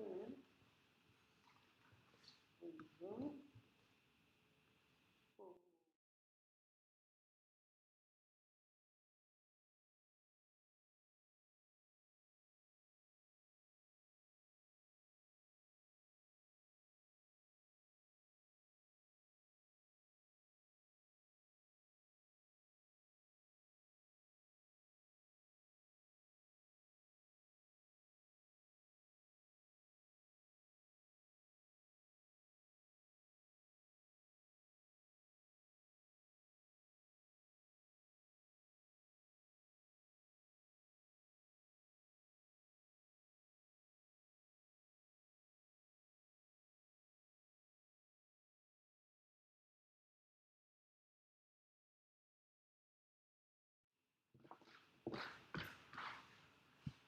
in. Mm-hmm.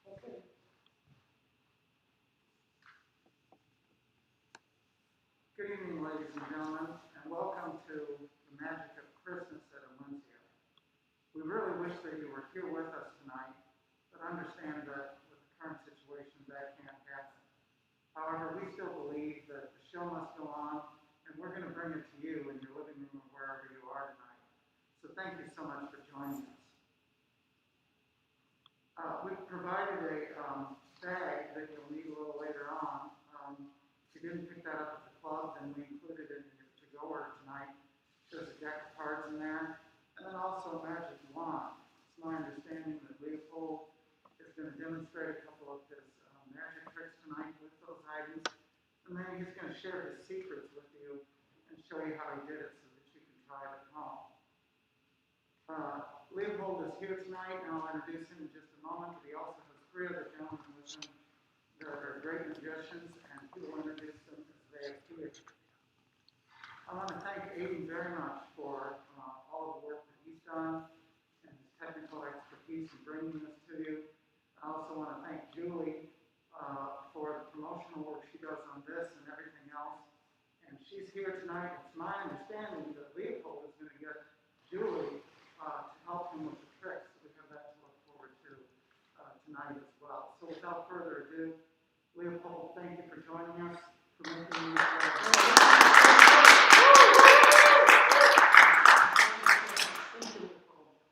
Okay. Good evening, ladies and gentlemen, and welcome to the magic of Christmas at Onwentsia. We really wish that you were here with us tonight, but understand that with the current situation, that can't happen. However, we still believe that the show must go on, and we're going to bring it to you in your living room or wherever you are tonight. So thank you so much for joining us. We've provided a bag that you'll need a little later on. If you didn't pick that up at the club, then we included it in your to-go order tonight. There's a deck of cards in there, and then also a magic wand. It's my understanding that Leopold is going to demonstrate a couple of his magic tricks tonight with those items, and then he's going to share his secrets with you and show you how he did it so that you can try it at home. Leopold is here tonight, and I'll introduce him in just a moment, but he also has three other gentlemen with him that are great magicians, and he will introduce them as they appear. I want to thank Aiden very much for all of the work that he's done and his technical expertise in bringing this to you. I also want to thank Julie for the promotional work she does on this and everything else. And she's here tonight. It's my understanding that Leopold is going to get Julie to help him with the tricks. So we have that to look forward to tonight as well. So without further ado, Leopold, thank you for joining us, for making me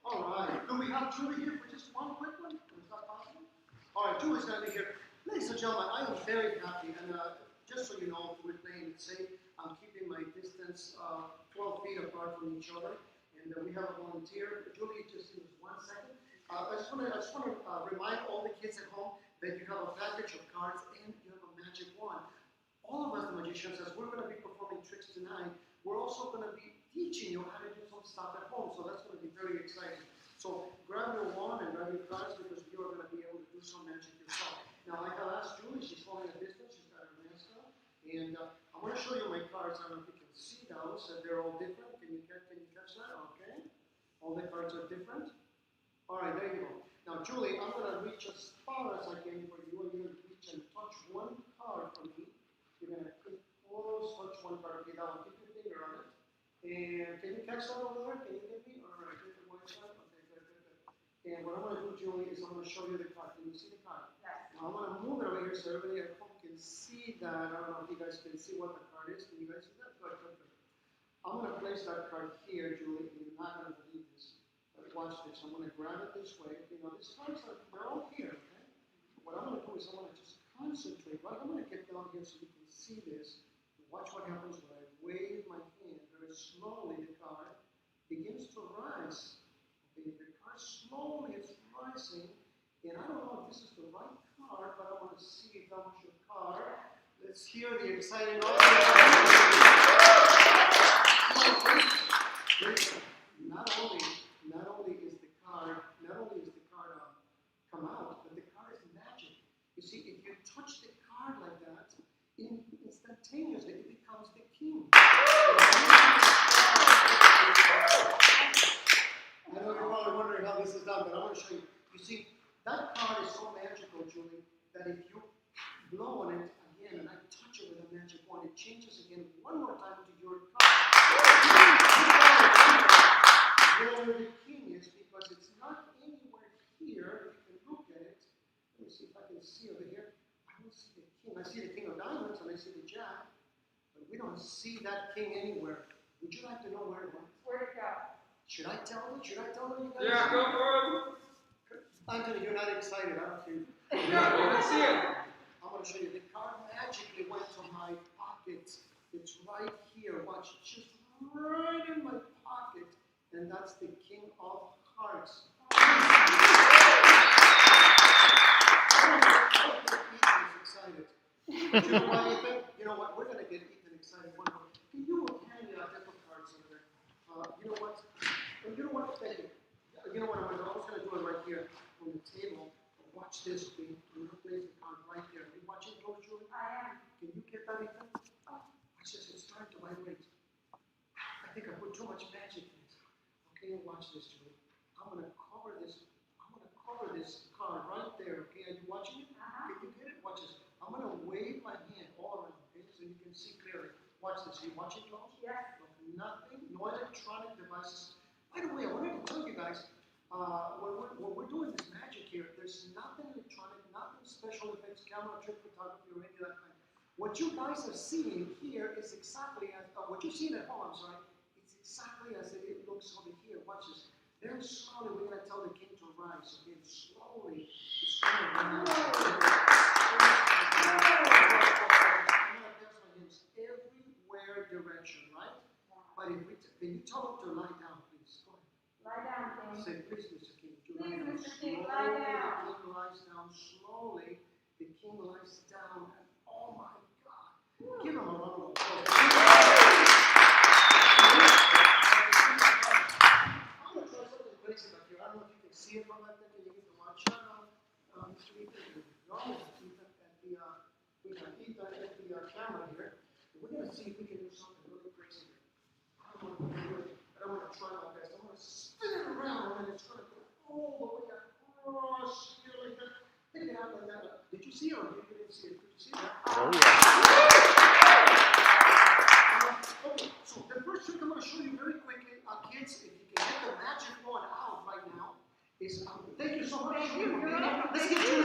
All right. Do we have Julie here for just one quick one? Is that possible? All right, Julie's going to be here. Ladies and gentlemen, I am very happy, and just so you know, we're playing it safe. I'm keeping my distance 12 feet apart from each other, and we have a volunteer. Julie, just give us 1 second. I just want to remind all the kids at home that you have a package of cards and you have a magic wand. All of us, the magicians, as we're going to be performing tricks tonight, we're also going to be teaching you how to do some stuff at home. So that's going to be very exciting. So grab your wand and grab your cards because you are going to be able to do some magic yourself. Now, I have asked Julie, she's holding a distance, she's got her mask on, and I'm going to show you my cards. I don't know if you can see those, and they're all different. Can you catch that? Okay. All the cards are different. All right, there you go. Now, Julie, I'm going to reach as far as I can for you, and you're going to reach and touch one card for me. You're going to close, touch one card. Okay, now keep your finger on it. And can you catch that over there? Can you get me? All right, get the white side. Okay, good. And what I'm going to do, Julie, is I'm going to show you the card. Can you see the card? Yes. Now, I'm going to move it over here so everybody at home can see that. I don't know if you guys can see what the card is. Can you guys see that? Good. I'm going to place that card here, Julie, and you're not going to believe this. But watch this. I'm going to grab it this way. You know, these cards they're all here, okay? What I'm going to do is I'm going to just concentrate. Right? I'm going to get down here so you can see this. Watch what happens when I wave my hand very slowly. The card begins to rise. Okay, the card slowly is rising, and I don't know if this is the right card, but I want to see if that was your card. Let's hear the exciting audience. Not only is the card come out, but the card is magic. You see, if you touch the card like that, instantaneously it becomes the king. I know you're probably wondering how this is done, but I want to show you. You see, that card is so magical, Julie, that if you blow on it again and I touch it with a magic wand, it changes again one more time to your card. You know where the king is because it's not anywhere here. You can look at it. Let me see if I can see over here. I don't see the king. I see the king that, but we don't see that king anywhere. Would you like to know where it went? Where'd it go? Should I tell them? Should I tell them? You guys? Yeah, go for Anthony, you're not excited, I don't think. it. Yeah, we can see it. I'm going to show you. The card magically went to my pocket. It's right here. Watch, it's just right in my pocket. And that's the King of Hearts. Ethan is excited. But you know what, Ethan? You know what? We're going to get Ethan excited. Can you hand me deck of cards over there? You know what? You know what? Thank you. You know what? I was going to do it right here on the table. Watch this, okay? I'm going to place the card right there. Are you watching close, Julie? I am. Can you get that, Ethan? Watch this. It's starting to vibrate. I think I put too much magic in it. Okay, watch this, Julie. I'm going to cover this. I'm going to cover this card right there. Okay, are you watching it? Can you get it? Watch this. I'm going to wave my hand all around, okay, so you can see clearly. Watch this. Are you watching, close? Yes. Nothing. No electronic devices. By the way, I wanted to tell you guys. When we're doing this magic here, there's nothing electronic, nothing special effects, camera trick photography, or any of that kind. What you guys are seeing here is exactly as, what you're seeing at home, I'm sorry, it's exactly as it looks over here. Watch this. Very slowly, we're going to tell the king to rise. Again, slowly, it's going to rise. I'm going to pass my hands everywhere direction, right? But if we can you tell him to lie down, please? Go ahead. Lie down, King. Say, please, Mr. King. Please, Mr. King, Slowly, lie down. The king lies down slowly. The king lies down, and oh my God! Give him a round of applause. I'm gonna try something crazy back here. I don't know if you can see it from that thing. Can you get the one shot on? Mr. Ethan, no, Ethan at the we got Ethan at the camera here. We're gonna see if we can do something really crazy here. I don't want to do it. I don't want to try my best. I'm going to spin it around and it's going to go all the way across here like that. Take it out like that. Did you see it or you didn't see it? Did you see that? Oh, yeah. Okay, so the first trick I'm going to show you very quickly, kids, if you can get the magic wand out right now, is, thank you so much. Thank you. Let's get you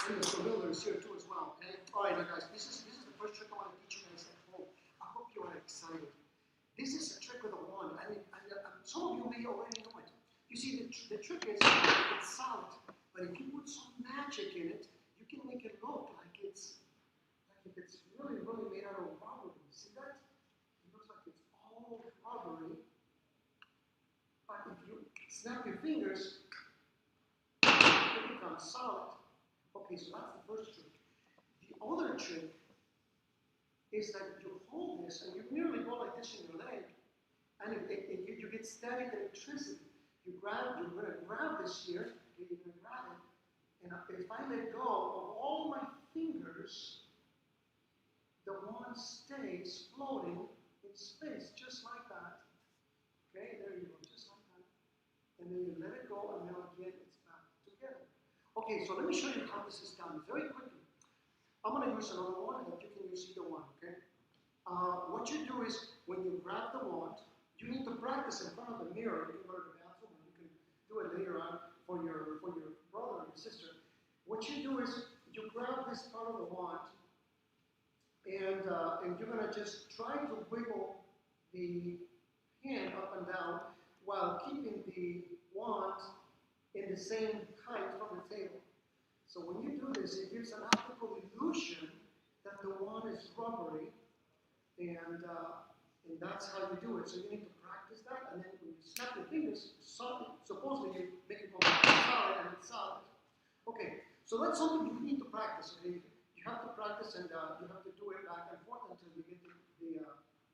and the familiar is here too as well. Okay? All right, guys, this is the first trick I want to teach you guys at home. I hope you are excited. This is a trick with a wand. Some of you may already know it. You see, the trick is it's solid, but if you put some magic in it, you can make it look like it's really, really made out of rubber. See that? It looks like it's all rubbery. But if you snap your fingers, it becomes solid. Okay, so that's the first trick. The other trick is that you hold this and you nearly go like this in your leg, and you get static electricity. You're going to grab this here, okay, you're going to grab it, and if I let go of all my fingers, the wand stays floating in space, just like that. Okay, there you go, just like that. And then you let it go, and now again it's back together. Okay, so let me show you how this is done very quickly. I'm going to use another wand, but you can use either one, okay? What you do is, when you grab the wand, you need to practice in front of the mirror. You can go to the bathroom, and you can do it later on for your brother or your sister. What you do is, you grab this part of the wand, and you're going to just try to wiggle the hand up and down while keeping the wand in the same height from the table. So when you do this, it gives an optical illusion that the wand is rubbery, and that's how you do it. So you need to practice that, and then when you snap your fingers, supposedly you make it go solid, and it's solid. Okay, so that's something you need to practice. Okay, you have to practice, and you have to do it back and forth until you get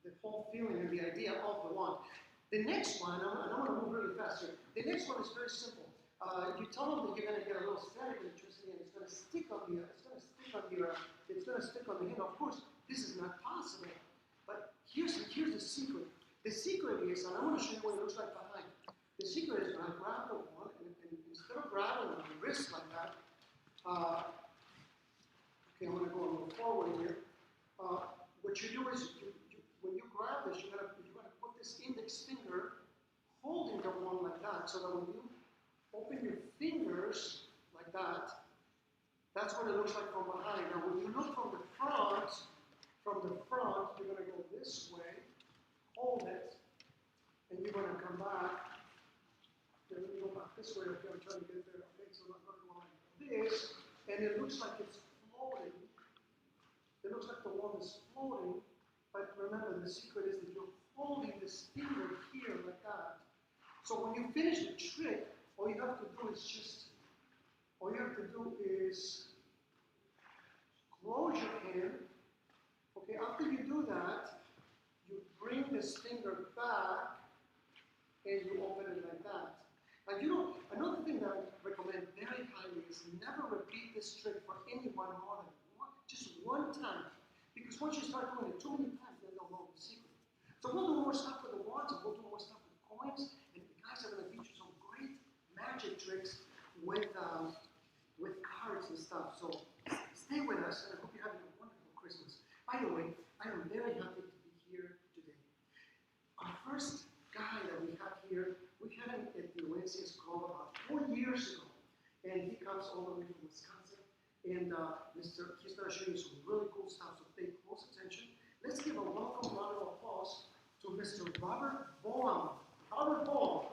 the whole feeling and the idea of the wand. The next one, and I want to move really fast here. The next one is very simple. You tell them that you're going to get a little static electricity, and it's going to stick on the hand. Of course, this is not possible. But here's the secret. The secret is, and I want to show you what it looks like behind. The secret is when I grab the wand, and instead of grabbing on the wrist like that, okay, I'm going to go a little forward here. What you do is, when you grab this, you're going to put this index finger holding the wand like that, so that when you open your fingers like that, That's what it looks like from behind. Now, when you look from the front, you're going to go this way, hold it, and you're going to come back. Let me go back this way. Okay, I'm trying to get there. Okay, so I'm going to go like this, and it looks like it's floating. It looks like the wall is floating, but remember, the secret is that you're holding this finger here like that. So when you finish the trick, all you have to do is close your hand. Okay, after you do that, you bring this finger back and you open it like that. And another thing that I recommend very highly is never repeat this trick for anyone more than just one time. Because once you start doing it too many times, then they'll know the secret. So we'll do more stuff with the wands, and we'll do more stuff with coins, and the guys are going to teach you some great magic tricks with cards and stuff. So stay with us, and I hope you're having a wonderful Christmas. By the way, I am very happy to be here today. Our first guy that we have here, we had him at the Onwentsia Club about 4 years ago, and he comes all the way from Wisconsin, and he's going to show you some really cool stuff, so pay close attention. Let's give a welcome round of applause to Mr. Robert Boehm. Robert Boehm.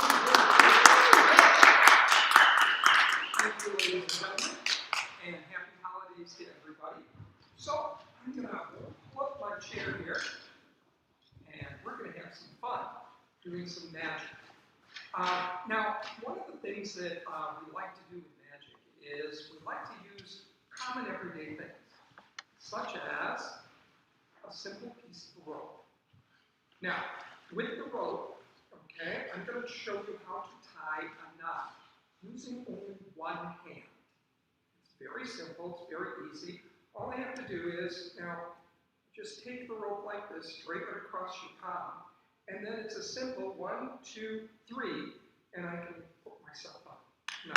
Thank you, ladies and gentlemen, and happy holidays to everybody. So, I'm going to pull up my chair here, and we're going to have some fun doing some magic. Now, one of the things that we like to do with magic is we like to use common everyday things, such as a simple piece of rope. Now, with the rope, okay, I'm going to show you how to tie a knot using only one hand. It's very simple, it's very easy. All I have to do is, now, just take the rope like this, drape it across your palm, and then it's a simple 1, 2, 3, and I can put myself up. Now,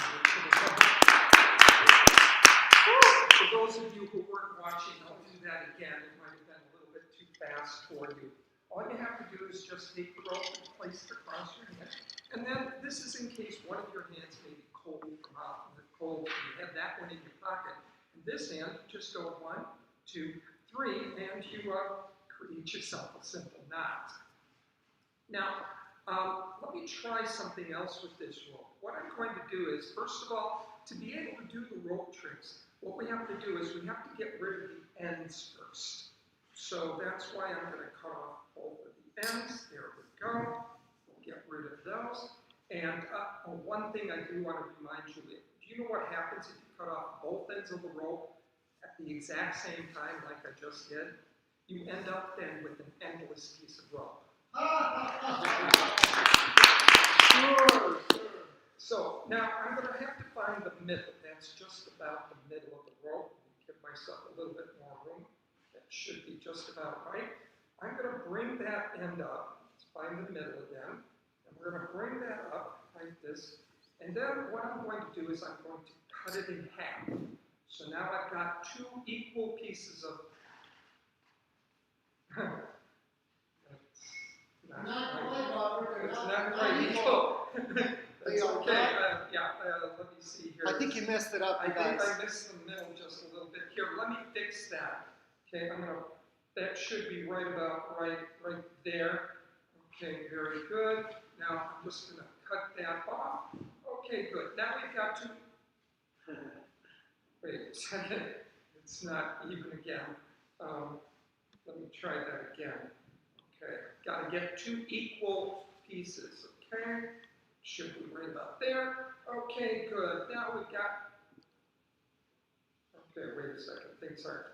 for those of you who weren't watching, I'll do that again. It might have been a little bit too fast for you. All you have to do is just take the rope and place it across your hand. And then this is in case one of your hands may be cold from out in the cold. You have that one in your pocket. And this hand, just go 1, 2, 3, and you create yourself a simple knot. Now, let me try something else with this rope. What I'm going to do is, first of all, to be able to do the rope tricks, what we have to do is we have to get rid of the ends first. So that's why I'm going to cut off both of the ends. There we go. We'll get rid of those. And one thing I do want to remind you, do you know what happens if you cut off both ends of the rope at the exact same time like I just did? You end up then with an endless piece of rope. Sure. So now I'm going to have to find the middle. That's just about the middle of the rope. Give myself a little bit more room. That should be just about right. I'm going to bring that end up. Let's find the middle again. And we're going to bring that up like this. And then what I'm going to do is I'm going to cut it in half. So now I've got 2 equal pieces of Not quite, Robert. It's not quite equal. That's okay. Let me see here. I think you messed it up, I guys. think I missed the middle just a little bit. Here, let me fix that. Okay, that should be right about right there. Okay, very good. Now I'm just going to cut that off. Okay, good. Now we've got 2. Wait a second. It's not even again. Let me try that again. Okay, got to get 2 equal pieces. Okay, should be right about there. Okay, good. Now we've got. Okay, wait a second. Things aren't.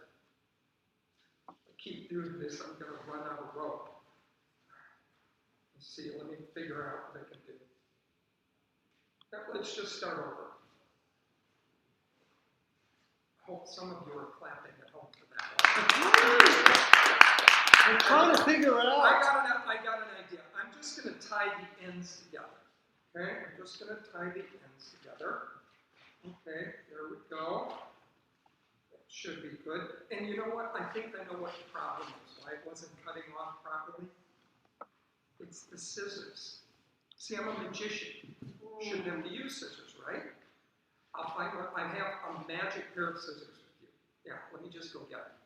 I keep doing this. I'm going to run out of rope. Let's see. Let me figure out what I can do. Now, let's just start over. I hope some of you are clapping at home for that. I'm trying to figure it out. I got an idea. I'm just going to tie the ends together. Okay, I'm just going to tie the ends together. Okay, there we go. That should be good. And you know what? I think I know what the problem is. Why it wasn't cutting off properly? It's the scissors. See, I'm a magician. Shouldn't have to use scissors, right? I'll find one. I have a magic pair of scissors with you. Yeah, let me just go get them.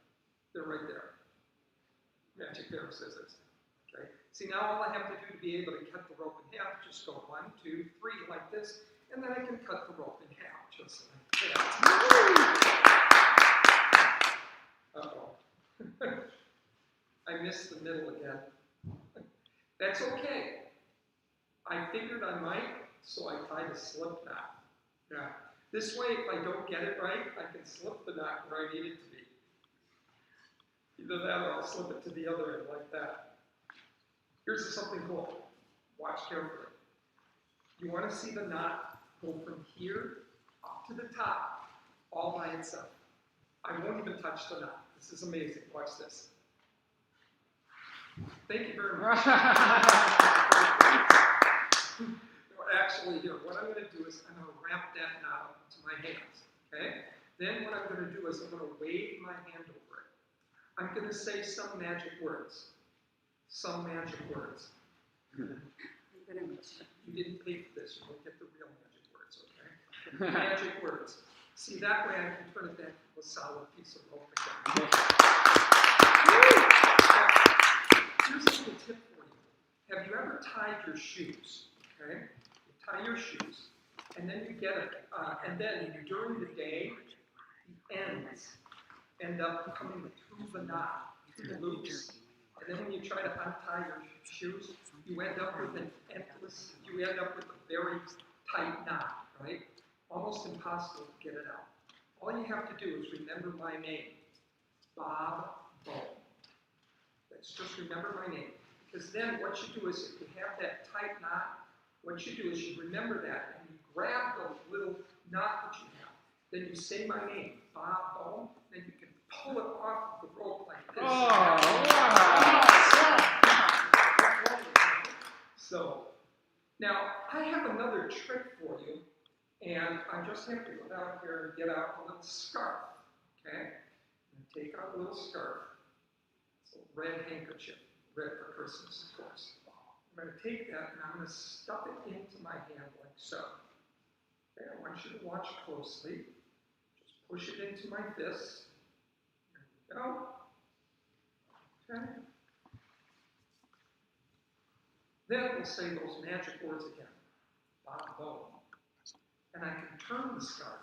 They're right there. Magic pair of scissors. Okay. See, now all I have to do to be able to cut the rope in half, just go 1, 2, 3 like this, and then I can cut the rope in half, just like that. Uh-oh. I missed the middle again. That's okay. I figured I might, so I tied a slip knot. Yeah. This way, if I don't get it right, I can slip the knot where I need it to be. Either that or I'll slip it to the other end like that. Here's something cool. Watch carefully. You want to see the knot go from here up to the top all by itself. I won't even touch the knot. This is amazing. Watch this. Thank you very much. Actually, here, what I'm going to do is I'm going to wrap that knot up into my hands. Okay? Then what I'm going to do is I'm going to wave my hand over it. I'm going to say some magic words. Some magic words. You didn't pay for this. You don't get the real magic words, okay? Magic words. See, that way I can turn it back to a solid piece of rope again. Here's a little tip for you. Have you ever tied your shoes? Okay? You tie your shoes, and then you get it, and then during the day, the ends end up coming through the knot, through the loops. And then when you try to untie your shoes, you end up with a very tight knot, right? Almost impossible to get it out. All you have to do is remember my name, Bob Bone. Let's just remember my name. Because then what you do is, if you have that tight knot, what you do is you remember that and you grab the little knot that you have. Then you say my name, Bob Bone, then you can pull it off of the rope like this. Oh, wow. So, now I have another trick for you, and I just have to go down here and get out a little scarf, okay? And take out a little scarf. It's a red handkerchief, red for Christmas, of course. I'm going to take that and I'm going to stuff it into my hand like so. Okay, I want you to watch closely. Just push it into my fist. There we go. Okay. Then we'll say those magic words again. Bob Bone. And I can turn the scarf.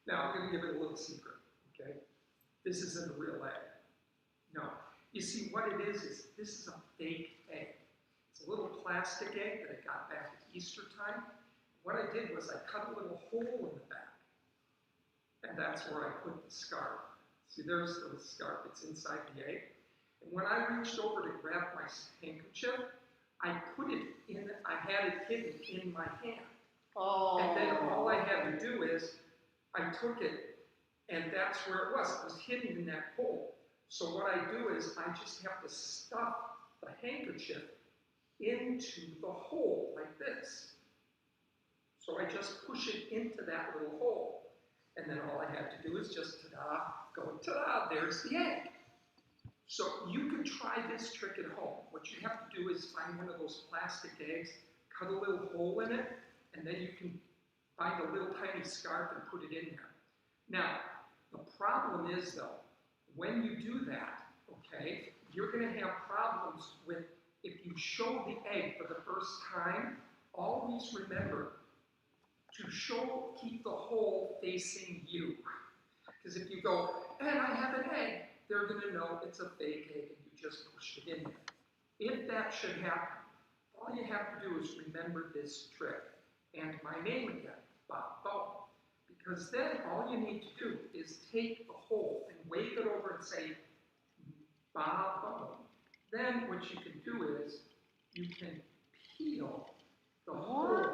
Now I'm going to give it a little secret. Okay? This isn't a real egg. No. You see, what it is this is a fake egg. It's a little plastic egg that I got back at Easter time. What I did was I cut a little hole in the back. And that's where I put the scarf. See, there's the scarf. It's inside the egg. And when I reached over to grab my handkerchief, I put it in, I had it hidden in my hand. Oh. And then all I had to do is, I took it, and that's where it was. It was hidden in that hole. So what I do is, I just have to stuff the handkerchief into the hole like this. So I just push it into that little hole. And then all I had to do is just ta-da, go ta-da, there's the egg. So you can try this trick at home. What you have to do is find one of those plastic eggs, cut a little hole in it, and then you can find a little tiny scarf and put it in there. Now, the problem is though, when you do that, okay, you're going to have problems with, if you show the egg for the first time, always remember to keep the hole facing you. Because if you go, and I have an egg, they're going to know it's a fake egg and you just pushed it in there. If that should happen, all you have to do is remember this trick. And my name again, Bob Bone. Because then all you need to do is take the hole and wave it over and say, Bob Bone. Then what you can do is, you can peel the hole.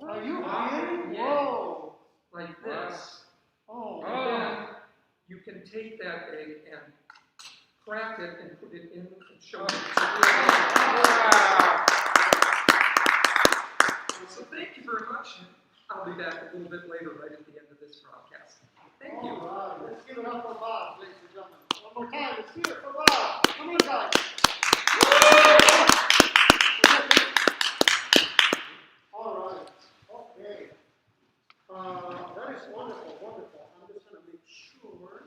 Are you kidding? Whoa! Like this. Oh. And then you can take that egg and crack it and put it in and show it. Wow. So thank you very much. I'll be back a little bit later, right at the end of this broadcast. Thank you. All right. Let's give it up for Bob, ladies and gentlemen. One more time. Let's hear it for Bob. Come on, guys. Guys, wonderful, wonderful. I'm just going to make sure.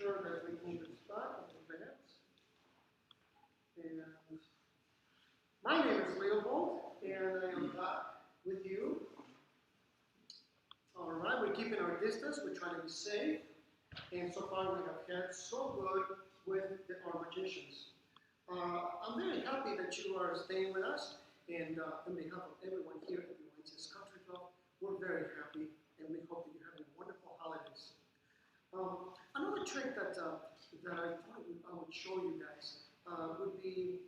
That we move this back a little bit. And my name is Leopold, and I am back with you. All right, we're keeping our distance. We're trying to be safe. And so far, we have had so good with our magicians. I'm very happy that you are staying with us. And on behalf of everyone here at the Onwentsia Country Club, we're very happy, and we hope that you're having wonderful holidays. Another trick that I thought I would show you guys would be,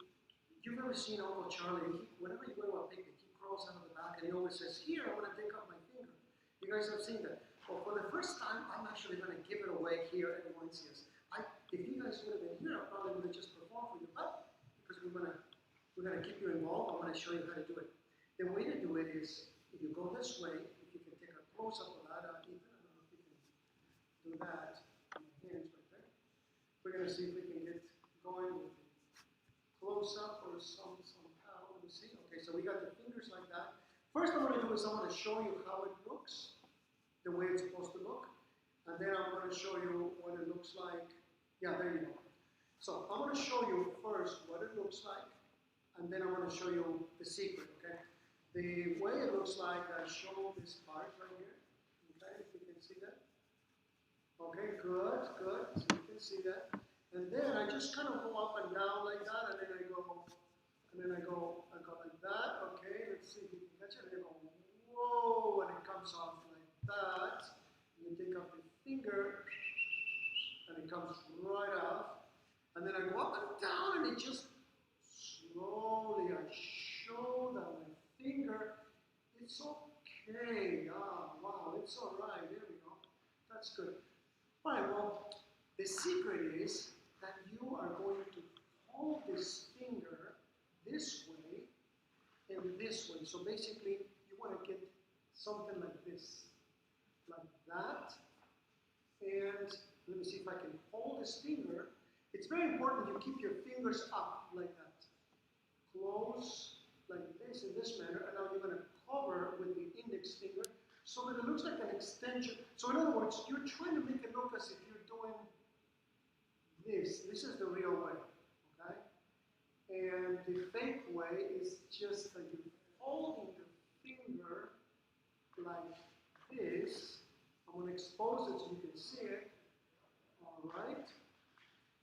you've ever seen Uncle Charlie? Whenever you go to a picnic, he crawls out of the back and he always says, "Here, I want to take out my finger." You guys have seen that. Well, for the first time, I'm actually going to give it away here at Onwentsia's. If you guys would have been here, I probably would have just performed for you, but because we're going to keep you involved, I want to show you how to do it. The way to do it is, if you go this way, if you can take a close-up of that, Ethan, I don't know if you can do that. My hands right there. We're going to see if we can get going with the close-up or somehow. Let me see. Okay, so we got the fingers like that. First I'm going to do is I'm going to show you how it looks, the way it's supposed to look. And then I'm going to show you what it looks like. Yeah, there you go. So I'm going to show you first what it looks like, and then I'm going to show you the secret, okay? The way it looks like, I show this part right here, okay, if you can see that. Okay, good, good, so you can see that. And then I just kind of go up and down like that, and then I go like that, okay, let's see if you can catch it, and I go, whoa, and it comes off like that. You take up the finger, and it comes right off. And then I go up and down, and it just slowly, I show that my finger, it's okay. Ah, wow, it's all right. There we go. That's good. All right, well, the secret is that you are going to hold this finger this way and this way. So basically, you want to get something like this, like that. And let me see if I can hold this finger. It's very important you keep your fingers up like that. Close like this in this manner, and now you're going to cover with the index finger so that it looks like an extension. So in other words, you're trying to make it look as if you're doing this. This is the real way, okay? And the fake way is just that you're holding the finger like this. I'm going to expose it so you can see it. All right.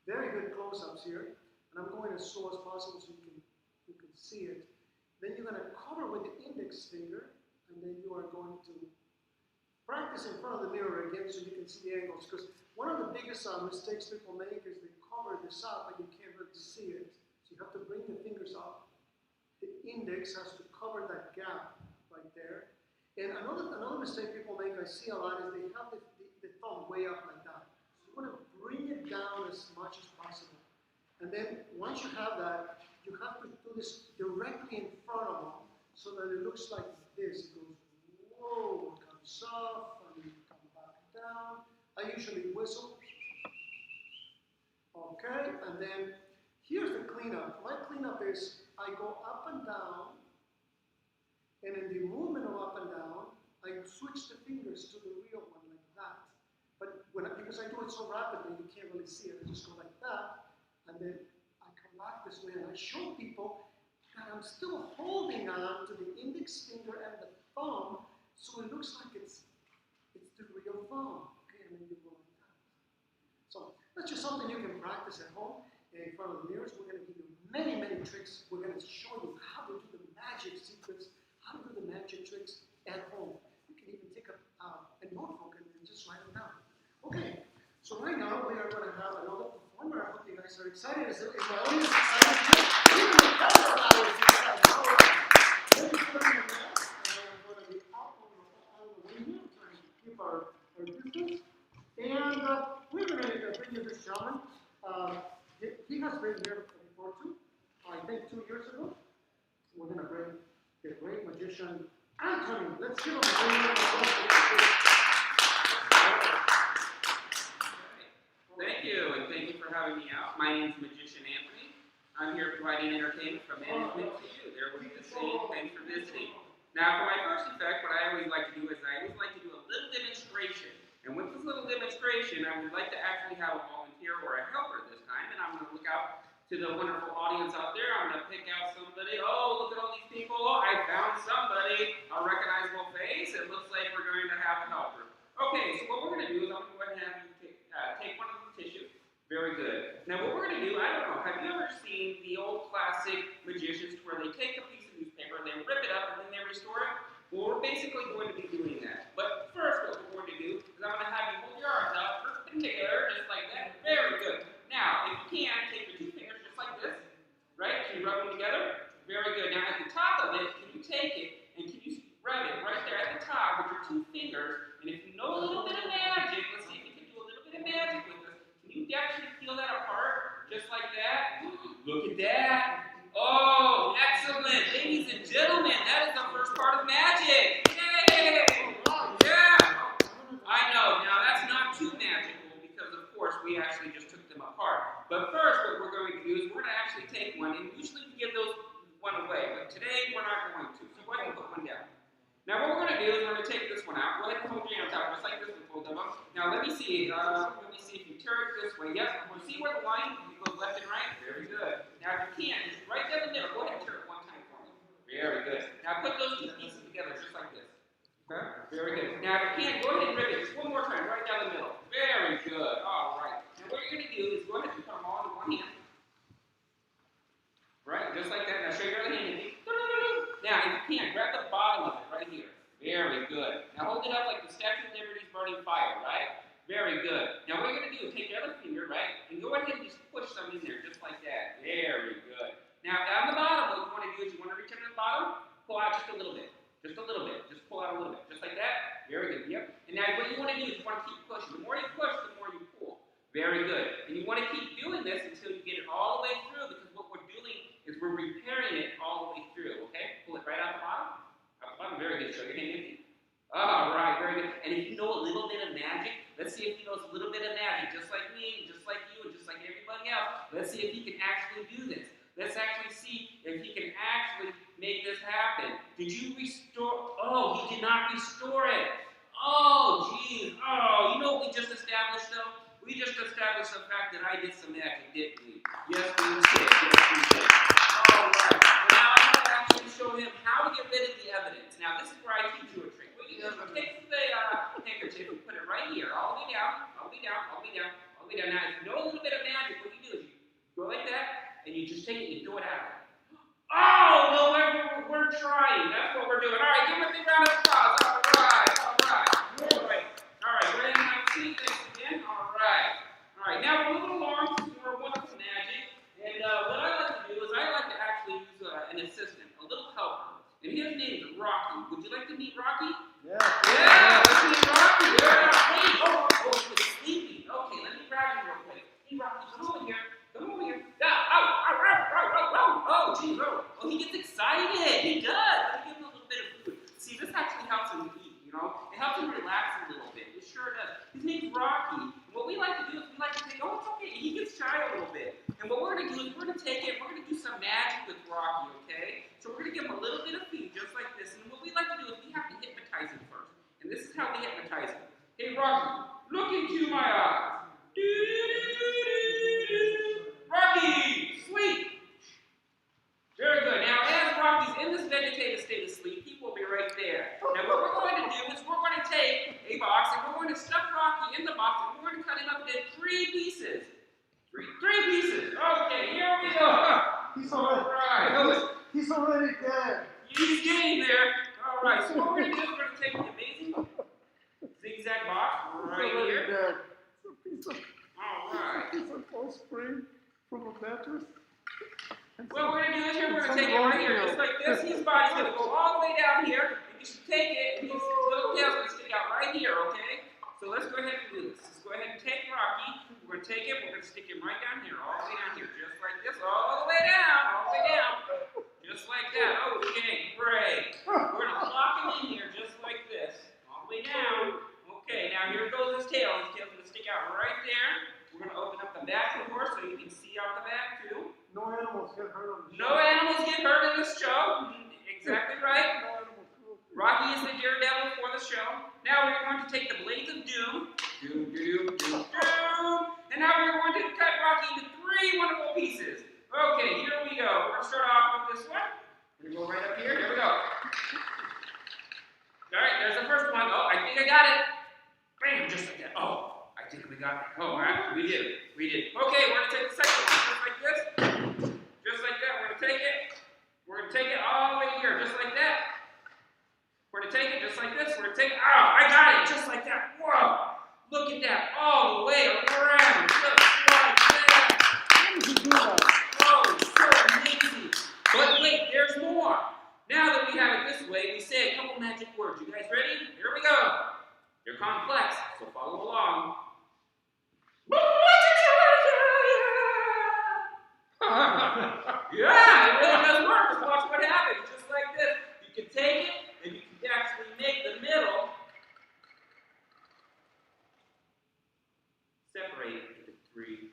Very good close-ups here, and I'm going as slow as possible so you can see it. Then you're going to cover with the index finger, and then you are going to practice in front of the mirror again so you can see the angles. Because one of the biggest mistakes people make is they cover this up and you can't really see it. So you have to bring the fingers up. The index has to cover that gap right there. And another mistake people make, I see a lot, is they have the thumb way up like that. So you want to bring it down as much as possible. And then once you have that, you have to do this directly in front of them so that it looks like this. It goes, whoa, it comes off, and you come back down. I usually whistle. Okay, and then here's the cleanup. My cleanup is I go up and down, and in the movement of up and down, I switch the fingers to the real one like that. But because I do it so rapidly, you can't really see it. I just go like that, and then I come back this way, and I show people that I'm still holding on to the index finger and the thumb, so it looks like it's the real thumb. Okay, and then you go like that. So that's just something you can practice at home in front of the mirrors. We're going to give you many, many tricks. We're going to show you how to do the magic secrets, how to do the magic tricks at home. You can even take a notebook and just write them down. Okay, so right now we are going to have another performer. I hope you guys are excited. Is my audience excited? Even the camera now is excited. All right. Let me put in the mask, and I'm going to be out on the way here, trying to keep our distance. And we're going to bring you this gentleman. He has been here before too. I think 2 years ago. We're going to bring the great magician Anthony. Let's give him a big applause. Thank you, and thank you for having me out. My name is Magician Anthony. I'm here providing entertainment from management to you. There was the saying, thanks for visiting. Now, for my first effect, what I always like to do is I always like to do a little demonstration. And with this little demonstration, I would like to actually have a volunteer or a helper this time. And I'm going to look out to the wonderful audience out there. I'm going to pick out somebody. Oh, look at all these people. Oh, I found somebody. A recognizable face. It looks like we're going to have a helper. Okay, so what we're going to do is I'm going to go ahead and have you take one of the tissues. Very good. Now, what we're going to do, I don't know, have you ever seen the old classic magicians where they take a piece of newspaper, they rip it up, and then they restore it? Well, we're basically going to be doing that. But first, what we're going to do is I'm going to have you hold your arms out perpendicular, just like that. Very good. Now, if you can, take your two fingers just like this, right? Can you rub them together? Very good. Now, at the top of it, can you take it and can you rub it right there at the top with your two fingers? And if you know a little bit of magic, let's see if you can do a little bit of magic with this. Can you actually peel that apart just like that? Look at that. Oh, excellent. Ladies and gentlemen, that is the first part of magic. Yay! Yeah. I know. Now, that's not too magical because, of course, we actually just took them apart. But first, what we're going to do is we're going to actually take one, and usually we give those one away. But today, we're not going to. So go ahead and put one down. Now, what we're going to do is we're going to take this one out. Go ahead and hold your hand on top, just like this with both of them. Now, let me see. If you turn it this way. Yep. We'll see where the line goes left and right. Very good. Now, if you can, just right down the middle. Go ahead and turn it one time for me. Very good. Now, put those two pieces together, just like this. Okay. Very good. Now, if you can, go ahead and rip it just one more time, right down the middle. Very good. All right. Now, what you're going to do is go ahead and put them all in one hand. Right? Just like that. Now, show your other hand. Now, if you can, grab the bottom of it right here. Very good. Now, hold it up like the Statue of Liberty's burning fire, right? Very good. Now, what you're going to do is take your other finger, right, and go ahead and just push some in there, just like that. Very good. Now, on the bottom, what you want to do is you want to reach under the bottom, pull out just a little bit. Just a little bit. Just pull out a little bit. Just like that. Very good. Yep. And now, what you want to do is you want to keep pushing. The more you push, the more you pull. Very good. And you want to keep doing this until you get it all the way through, because what we're doing is we're repairing it all the way through, okay? Pull it right out the bottom. Out the bottom. Very good. Show your hand empty. All right. Very good. And if you know a little bit of magic, let's see if he knows a little bit of magic, just like me, just like you, and just like everybody else. Let's see if he can actually do this. Let's actually see if he can actually make this happen. Did you restore? Oh, he did not restore it. Oh, geez. Oh, you know what we just established, though? We just established the fact that I did some magic, didn't we? Yes, we did. Yes, we did. All right. Now I'm going to actually show him how to get rid of the evidence. Now, this is where I teach you a trick. What you do is you take the handkerchief and put it right here, all the way down, all the way down, all the way down, all the way down. Now, if you know a little bit of magic, what you do is you go like that, and you just take it and you throw it out. Oh, no, we're trying. That's what we're doing. All right, give him a big round of applause. All right, all right. All right. All right, go ahead and have a seat. Thanks again. All right. All right, now we're moving along to some more wonderful magic. And what I like to do is I like to actually use an assistant, a little helper. And his name is Rocky. Would you like to meet Rocky? Yeah. Yeah, let's meet Rocky. Yeah. Hey, oh, he was sleeping. Okay, let me grab him real quick. Hey, Rocky, come over here. Come over here. Yeah. Oh, geez. Oh, he gets excited. He does. Let me give him a little bit of food. See, this actually helps him eat, you know? It helps him relax a little bit. It sure does. His name's Rocky. And what we like to do is we like to say, oh, it's okay. He gets shy a little bit. And what we're going to do is we're going to take it, we're going to do some magic with Rocky, okay? So we're going to give him a little bit of food, just like this. And what we like to do is we have to hypnotize him first. And this is how we hypnotize him. Hey, Rocky, look into my eyes. Rocky, sleep. Very good. Now, as Rocky's in this vegetative state of sleep, he will be right there. Now, what we're going to do is we're going to take a box and we're going to stuff Rocky in the box and we're going to cut him up into 3 pieces. Three pieces. Okay, here we go. He's already, he's already dead. He's getting there. All right, so what we're going to do is we're going to take the amazing zigzag box right here. Dead. All right. It's a false spring from a mattress. What we're going to do is here, we're going to take it right here, just like this. His body's going to go all the way down here. And you should take it, and his little tail's going to stick out right here, okay? So let's go ahead and do this. Let's go ahead and take Rocky. We're going to take it, we're going to stick him right down here, all the way down here, just like this, all the way down, all the way down. Just like that. Okay, great. We're going to lock him in here, just like this, all the way down. Okay, now here goes his tail. His tail's going to stick out right there. We're going to open up the back of the horse so you can see out the back, too. No animals get hurt on the show. No animals get hurt in this show. Exactly right. No animals cruelty. show. Now we're going to take the blades of doom, doom, doom, doom, doom, and now we're going to cut Rocky into 3 wonderful pieces. Okay, here we go. We're going to start off with this one. We're going to go right up here. Here we go. All right, there's the first one. Oh, I think I got it. Bam, just like that. Oh, I think we got it. Oh, all right, we did it. We did it. Okay, we're going to take the second one, just like this. Just like that. We're going to take it. We're going to take it all the way here, just like that. We're going to take it just like this. We're going to take it. Oh, I got it, just like that. Whoa, look at that. All the way around, just like that. Oh, so amazing. But wait, there's more. Now that we have it this way, we say a couple magic words. You guys ready? Here we go. They're complex, so follow along. Yeah, it really does work. Just watch what happens. Just like this. You can take it, and you can actually make the middle separate into 3.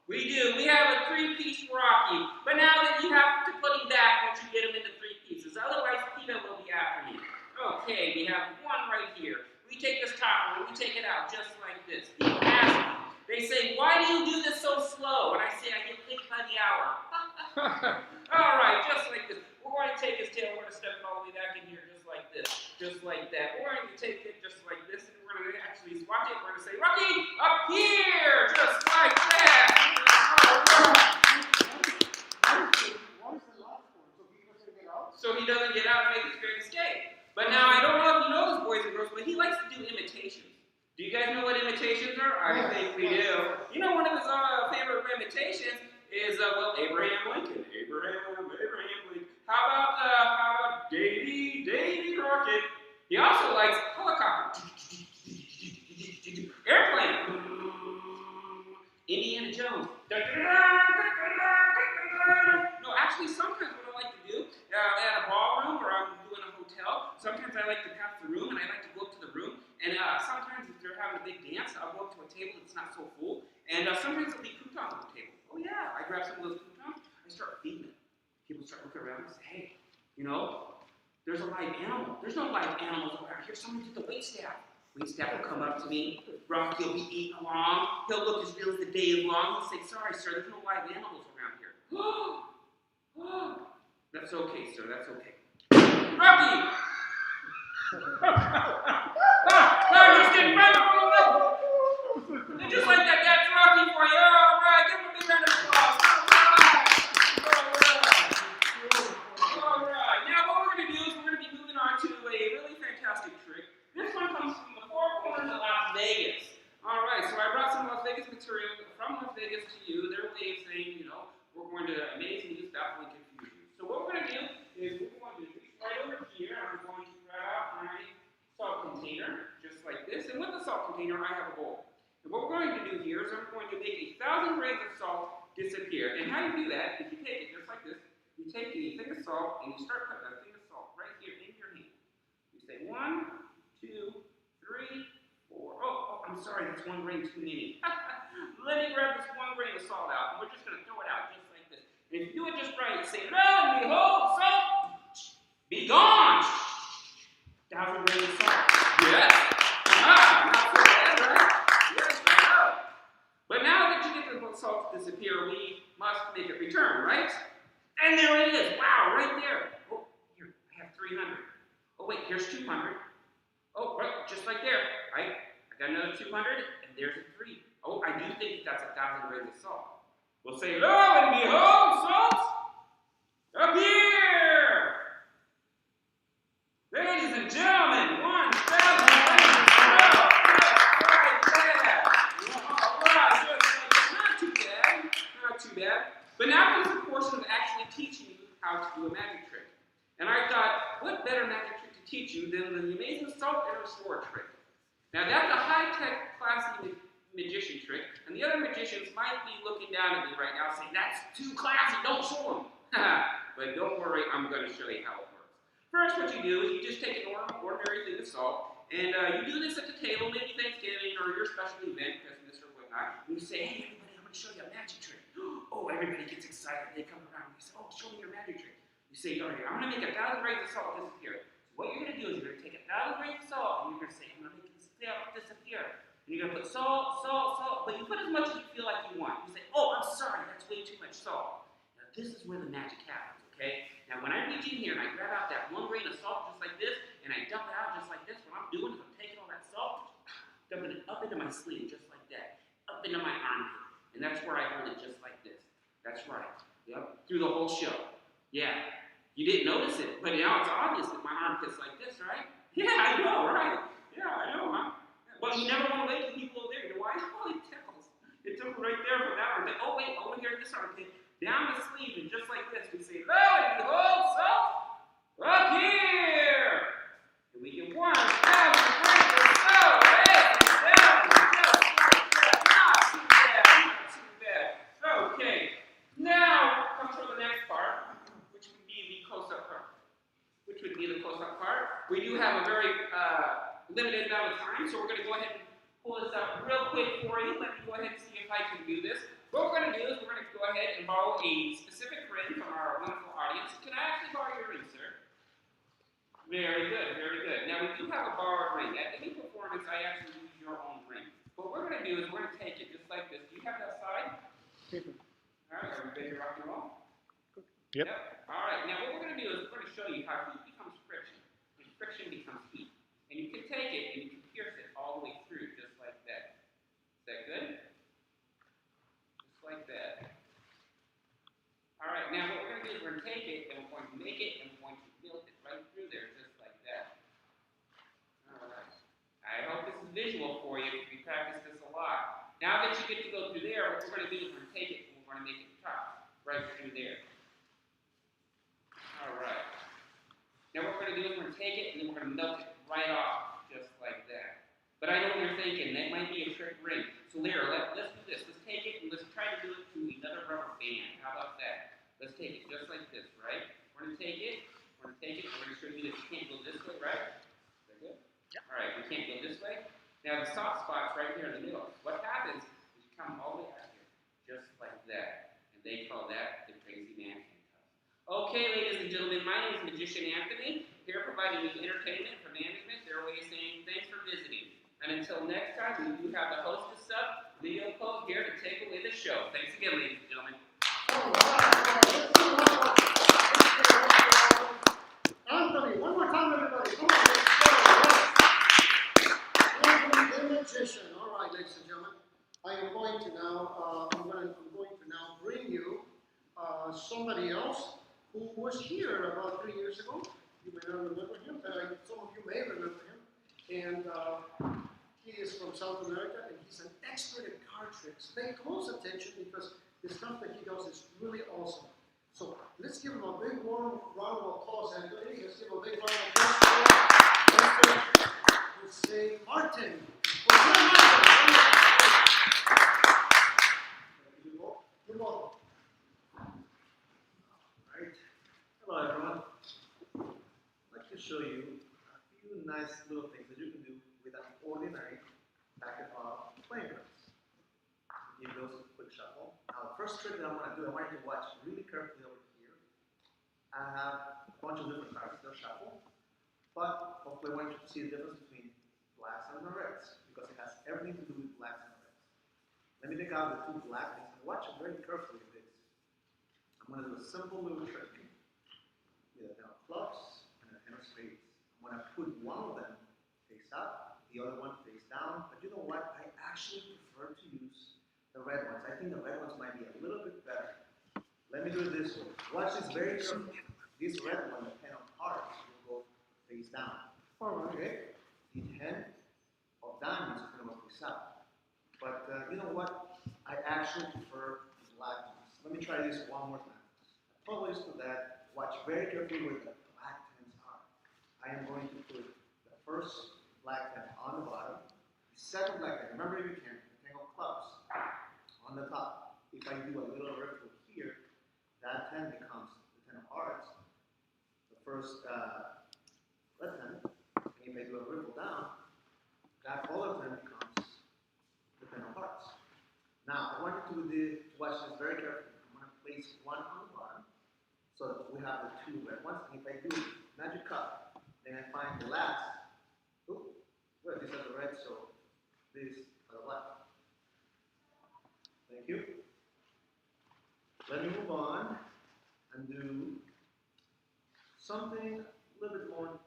We do. We have a 3-piece Rocky. But now that you have to put him back once you get him into 3 pieces. Otherwise, Peter will be after me. Okay, we have one right here. We take this top one, we take it out just like this. People ask me, they say, why do you do this so slow? And I say, I get paid by the hour. All right, just like this. We're going to take his tail, we're going to step it all the way back in here just like this. Just like that. We're going to take it just like this, and we're going to actually watch it. We're going to say, Rocky, up here! Just like that. So he doesn't get out and make his great escape. But now, I don't know if you know this, boys and girls, but he likes to do imitations. Do you guys know what imitations are? I think we do. You know, one of his favorite imitations is, well, Abraham Lincoln. Abraham Lincoln. How about Davy Crockett? He also likes helicopter. Airplane. Indiana Jones. No, actually, sometimes what I like to do, at a ballroom or I'm doing a hotel, sometimes I like to pass the room and I like to go up to the room. And sometimes if they're having a big dance, I'll go up to a table that's not so full. And sometimes there'll be croutons on the table. Oh yeah, I grab some of those croutons, I start feeding them. People start looking around and say, hey, you know, there's a live animal. There's no live animals around here. Someone get the waitstaff. Waitstaff will come up to me. Rocky will be eating along. He'll look as real as the day is long. He'll say, sorry, sir, there's no live animals around here. That's okay, sir, that's okay. Rocky! I'm just getting right on the level. And just like that, that's Rocky for you. All right, give him a big round of applause. All right. Now what we're going to do is we're going to be moving on to a really fantastic trick. This one comes from the 4 corners of Las Vegas. All right, so I brought some Las Vegas material from Las Vegas to you. Their way of saying, you know, we're going to amaze you, baffle, and confuse you. So what we're going to do is we're going to reach right over here. I'm going to grab out my salt container, just like this. And with the salt container, I have a bowl. And what we're going to do here is I'm going to make 1,000 grains of salt disappear. And how you do that is you take it just like this. You take a thing of salt and you start putting a thing of salt right here in your hand. You say 1, 2, 3, 4. Oh, I'm sorry, that's 1 grain too many. Let me grab this 1 grain of salt out, and we're just going to throw it out just like this. And if you do it just right, say, lo and behold, salt, be gone. 1,000 grains of salt. Yes. Not so bad, right? Yes, I know. But now that you get the salt to disappear, we must make it return, right? And there it is. Wow, right there. Oh, here, I have 300. Oh, wait, here's 200. Oh, right, just like there, right? I got another 200, and there's a 3. Oh, I do think that's 1,000 grains of salt. We'll say, lo and behold, salt, appear! Ladies and gentlemen, 1,000 grains of salt. Right there. All right, not too bad, not too bad. But now comes the portion of actually teaching you how to do a magic trick. And I thought, what better magic trick to teach you than the amazing salt and restore trick? Now that's a high-tech, classy magician trick, and the other magicians might be looking down at me right now saying, that's too classy, don't show them. But don't worry, I'm going to show you how it works. First, what you do is you just take an ordinary thing of salt, and you do this at the table, maybe Thanksgiving or your special event, Christmas or whatnot, and you say, hey everybody, I'm going to show you a magic trick. oh, everybody gets excited. They come around. You say, oh, show me your magic trick. You say, all right, I'm going to make 1,000 grains of salt disappear. So what you're going to do is you're going to take 1,000 grains of salt, and you're going to say, I'm going to make it disappear. And you're going to put salt, salt, salt, but you put as much as you feel like you want. You say, oh, I'm sorry, that's way too much salt. Now, this is where the magic happens, okay? Now, when I reach in here and I grab out that 1 grain of salt just like this, and I dump it out just like this, what I'm doing is I'm taking all that salt, dumping it up into my sleeve just like that, up into my armpit. And that's where I hold it just like this. That's right. Yep. Through the whole show. Yeah. You didn't notice it, but now it's obvious that my armpit's like this, right? Yeah, I know, right? Yeah, I know, huh? Well, you never want to wait till people over there. You know why? Oh, it tickles. It took right there from that armpit. Oh, wait, over here, this armpit. Down the sleeve, and just like this, we say, lo and behold, salt, up here. And we get 1,000 grains of salt, right? Down, not too bad, not too bad. Okay, now comes for the next part, which would be the close-up part. We do have a very limited amount of time, so we're going to go ahead and pull this up real quick for you. Let me go ahead and see if I can do this. What we're going to do is we're going to go ahead and borrow a specific ring from our wonderful audience. Can I actually borrow your ring, sir? Very good, very good. Now, we do have a borrowed ring. At any performance, I actually use your own ring. What we're going to do is we're going to take it just like this. Do you have that side? All right, are we ready to rock and roll? Yep. All right, now what we're going to do is we're going to show you how heat becomes friction, and friction becomes heat. And you can take it and you can pierce it all the way through, just like that. Is that good? Just like that. All right, now what we're going to do is we're going to take it and we're going to make it and we're going to melt it right through there, just like that. All right. I hope this is visual for you because we practice this a lot. Now that you get to go through there, what we're going to do is we're going to take it and we're going to make it top right through there. All right. Now what we're going to do is we're going to take it and then we're going to melt it right off, just like that. But I know what you're thinking. That might be a trick ring. So Lyra, let's do this. Let's take it and let's try to do it to another rubber band. How about that? Let's take it just like this, right? We're going to take it. We're going to take it. We're going to show you that you can't go this way, right? Is that good? Yep. All right. We can't go this way. Now the soft spot's right here in the middle. What happens is you come all the way out here, just like that. And they call that the crazy man handcuffs. Okay, ladies and gentlemen, my name is Magician Anthony, here providing you entertainment for management, their way of saying thanks for visiting. And until next time, we do have the hostess of Leo Pope here to take away the show. Thanks again, ladies and gentlemen. Anthony, one more time, everybody. Come on, let's go. Anthony the Magician. All right, ladies and gentlemen, I am going to now. I'm going to now bring you somebody else who was here about 3 years ago. You may not remember him. Some of you may remember him. And he is from South America, and he's an expert at card tricks. Pay close attention because the stuff that he does is really awesome. So let's give him a big warm round of applause, Anthony. Let's give him a big round of applause. Let's say Martin. You're welcome. Hello everyone. I'd like to show you a few nice little things that you can do with an ordinary packet of playing cards. Give those a quick shuffle. Now the first trick that I'm going to do, I want you to watch really carefully over here. I have a bunch of different cards that shuffle, but hopefully I want you to see the difference between blacks and the reds, because it has everything to do with blacks and reds. Let me take out the two black things and watch it very carefully with this. I'm going to do a simple little trick. With a 10 of clubs and a 10 of spades. I'm going to put one of them face up, the other one face down. But you know what? I actually prefer to use the red ones. I think the red ones might be a little bit better. Let me do it this way. Watch this very carefully. This red one, the 10 of hearts, will go face down. Okay? The 10 of diamonds is going to go face up. But you know what? I actually prefer the black ones. Let me try this one more time. Apologies for that. Watch very carefully where the black tens are. I am going to put the first black ten on the bottom, the second black ten, remember if you can, the 10 of clubs on the top. If I do a little ripple here, that 10 becomes the 10 of hearts. The first red 10, and if I do a ripple down, that other 10 becomes the 10 of hearts. Now, I want you to watch this very carefully. ace 1 on 1. So we have the 2 red ones. And if I do magic cut, then I find the last. Oh, well, these are the red, so these are the black. Thank you. Let me move on and do something a little bit more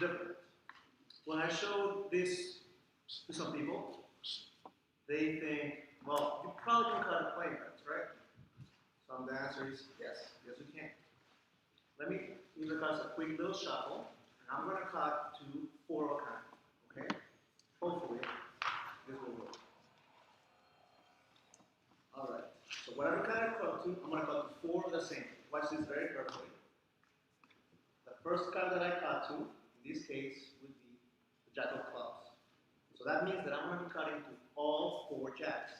different. When I show this to some people, they think, well, you probably can cut playing cards, right? So the answer is yes, yes we can. Let me give the cards a quick little shuffle, and I'm going to cut to 4 of a kind, okay? Hopefully, this will work. Alright, so whatever kind I cut to, I'm going to cut to 4 of the same. Watch this very carefully. The first card that I cut to, in this case, would be the Jack of Clubs. So that means that I'm going to be cutting to all 4 jacks.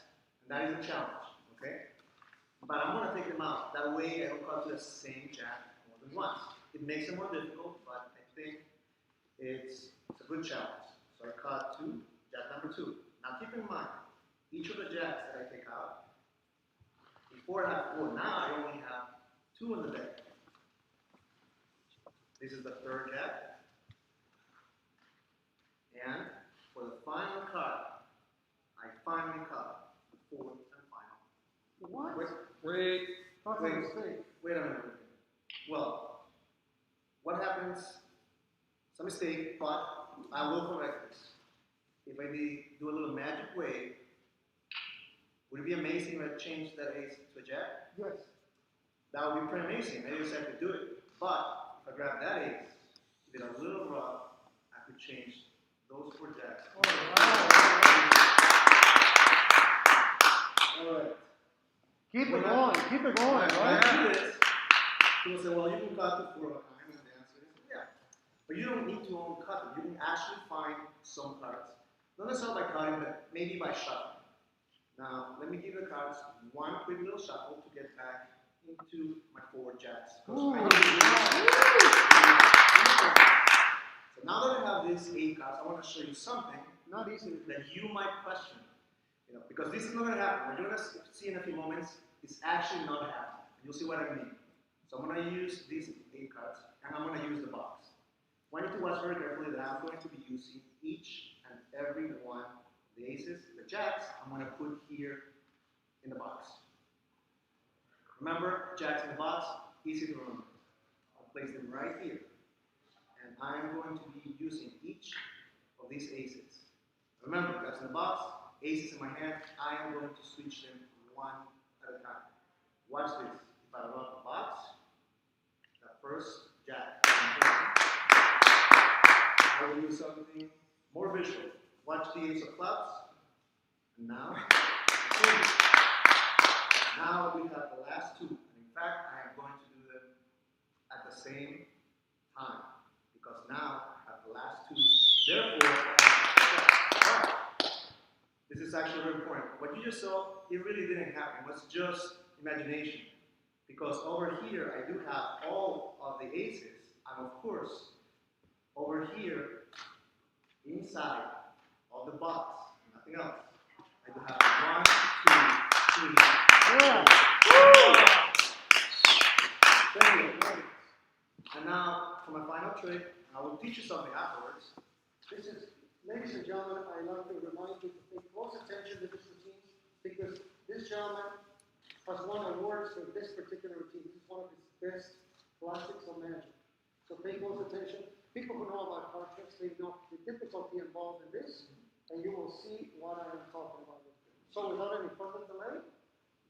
And that is a challenge, okay? But I'm going to take them out. That way I don't cut to the same jack more than once. It makes it more difficult, but I think it's a good challenge. So I cut to jack number 2. Now keep in mind, each of the jacks that I take out, before I have 4, now I only have 2 in the deck. This is the 3rd jack. And for the final card, I finally cut the 4th and final. What? Wait. That's a mistake. Wait a minute. Well, what happens? It's a mistake, but I will correct this. If I do a little magic wave, would it be amazing if I changed that ace to a jack? Yes. That would be pretty amazing. I just have to do it. But if I grab that ace, did a little rough, I could change those 4 jacks. Oh, wow. All right. Keep it going. Keep it going. When Right? I do this, people say, well, you can cut to 4 of a kind, and the answer is yeah. But you don't need to only cut them. You can actually find some cards. Not necessarily by cutting, but maybe by shuffling. Now, let me give the cards one quick little shuffle to get back into my 4 jacks. Ooh. So now that I have these 8 cards, I want to show you something Not easy to do. that you might question. Because this is not going to happen. What you're going to see in a few moments is actually not happening. You'll see what I mean. So I'm going to use these 8 cards, and I'm going to use the box. I want you to watch very carefully that I'm going to be using each and every one of the aces, the jacks, I'm going to put here in the box. Remember, jacks in the box, easy to remember. I'll place them right here. And I'm going to be using each of these aces. Remember, that's in the box, aces in my hand, I am going to switch them one at a time. Watch this. If I run the box, the first jack, I will do something more visual. Watch the ace of clubs. And now, now we have the last 2. And in fact, I am going to do them at the same time. Because now I have the last 2. Therefore, this is actually very important. What you just saw, it really didn't happen. It was just imagination. Because over here, I do have all of the aces. And of course, over here, inside of the box, nothing else. I do have 1, 2, 3. Yeah. Thank you. And now, for my final trick, I will teach you something afterwards. This is, ladies and gentlemen, I'd like to remind you to pay close attention to this routine because this gentleman has won awards for this particular routine. This is one of his best classics of magic. So pay close attention. People who know about card tricks, they know the difficulty involved in this, and you will see what I am talking about. So without any further delay,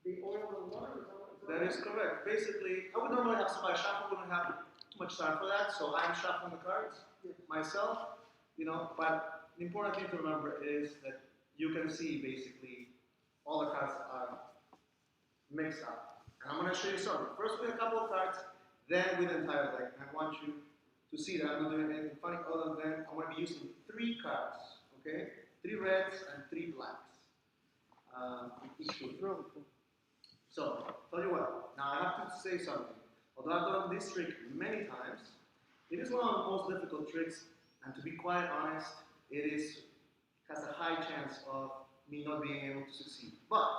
the oil and water is on. That is correct. Basically, I would normally have somebody shuffle, wouldn't have too much time for that, so I'm shuffling the cards myself, but the important thing to remember is that you can see basically all the cards are mixed up. And I'm going to show you something. First with a couple of cards, then with the entire deck. And I want you to see that I'm not doing anything funny other than I'm going to be using 3 cards, okay? 3 reds and 3 blacks. Each group. Really cool. So, tell you what, now I have to say something. Although I've done this trick many times, it is one of the most difficult tricks, and to be quite honest, it has a high chance of me not being able to succeed. But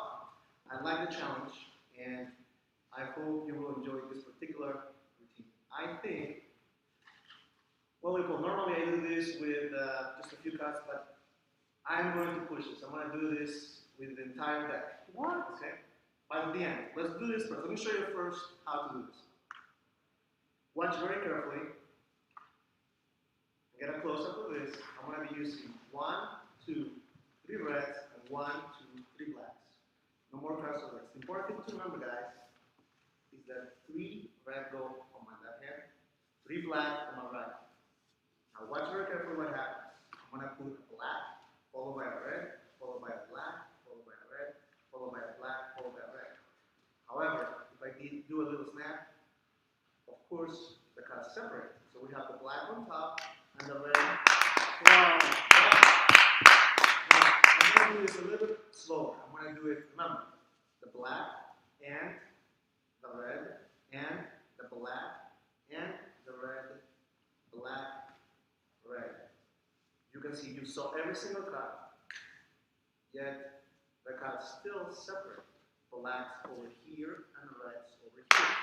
I like the challenge, and I hope you will enjoy this particular routine. I think, well, normally I do this with just a few cards, but I'm going to push this. I'm going to do this with the entire deck. What? Okay? By the end. Let's do this first. Let me show you first how to do this. Watch very carefully. Get a close up of this. I'm going to be using 1, 2, 3 reds and 1, 2, 3 blacks. No more cards of reds. The important thing to remember, guys, is that 3 red go on my left hand, 3 black on my right. Now watch very carefully what happens. I'm going to put a black, followed by a red, followed by a black, followed by a red, followed by a black, followed by a red. However, if I do a little snap, of course, the cards separate. So we have the black on top and the red. Wow. Now, I'm going to do this a little bit slower. I'm going to do it, remember, the black and the red and the black and the red, black, red. You can see you saw every single card, yet the cards still separate. Blacks over here and reds over here.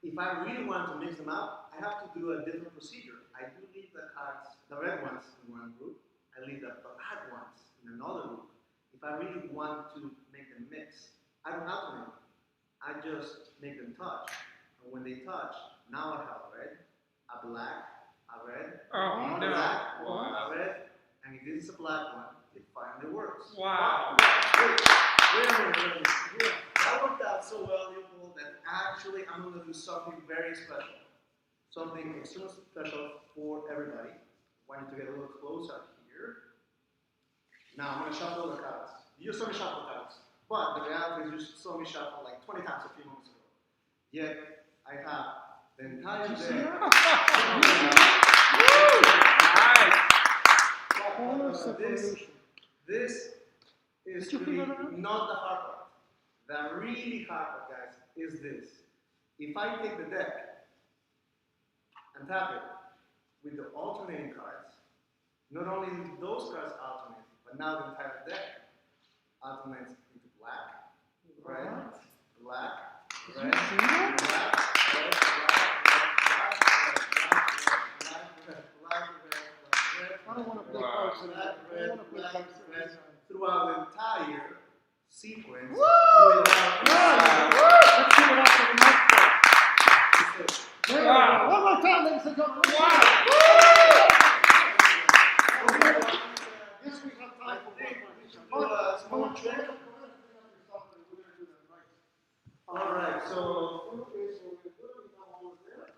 If I really want to mix them up, I have to do a different procedure. I do leave the cards, the red ones in one group, I leave the black ones in another group. If I really want to make them mix, I don't alternate them. I just make them touch. And when they touch, now I have a red, a black, a red, Oh, a no. black, Wow. a red, and if this is a black one, it finally works. Wow. Wait a minute. Yeah, that worked out so well, Leopold, that actually I'm going to do something very special. Something extremely special for everybody. I want you to get a little close up here. Now I'm going to shuffle the cards. You just saw me shuffle cards. But the reality is you saw me shuffle like 20 times a few moments ago. Yet I have the entire deck. This is really not the hard part. The really hard part, guys, is this. If I take the deck and tap it with the alternating cards, not only do those cards alternate, but now the entire deck alternates into black, red, black, red, black, red, I don't want to play cards in that. I don't want to play cards in that. throughout the entire sequence. Let's give it up for the next one. There we go. One more time, ladies and gentlemen. Yes, we have time for one more. All right, so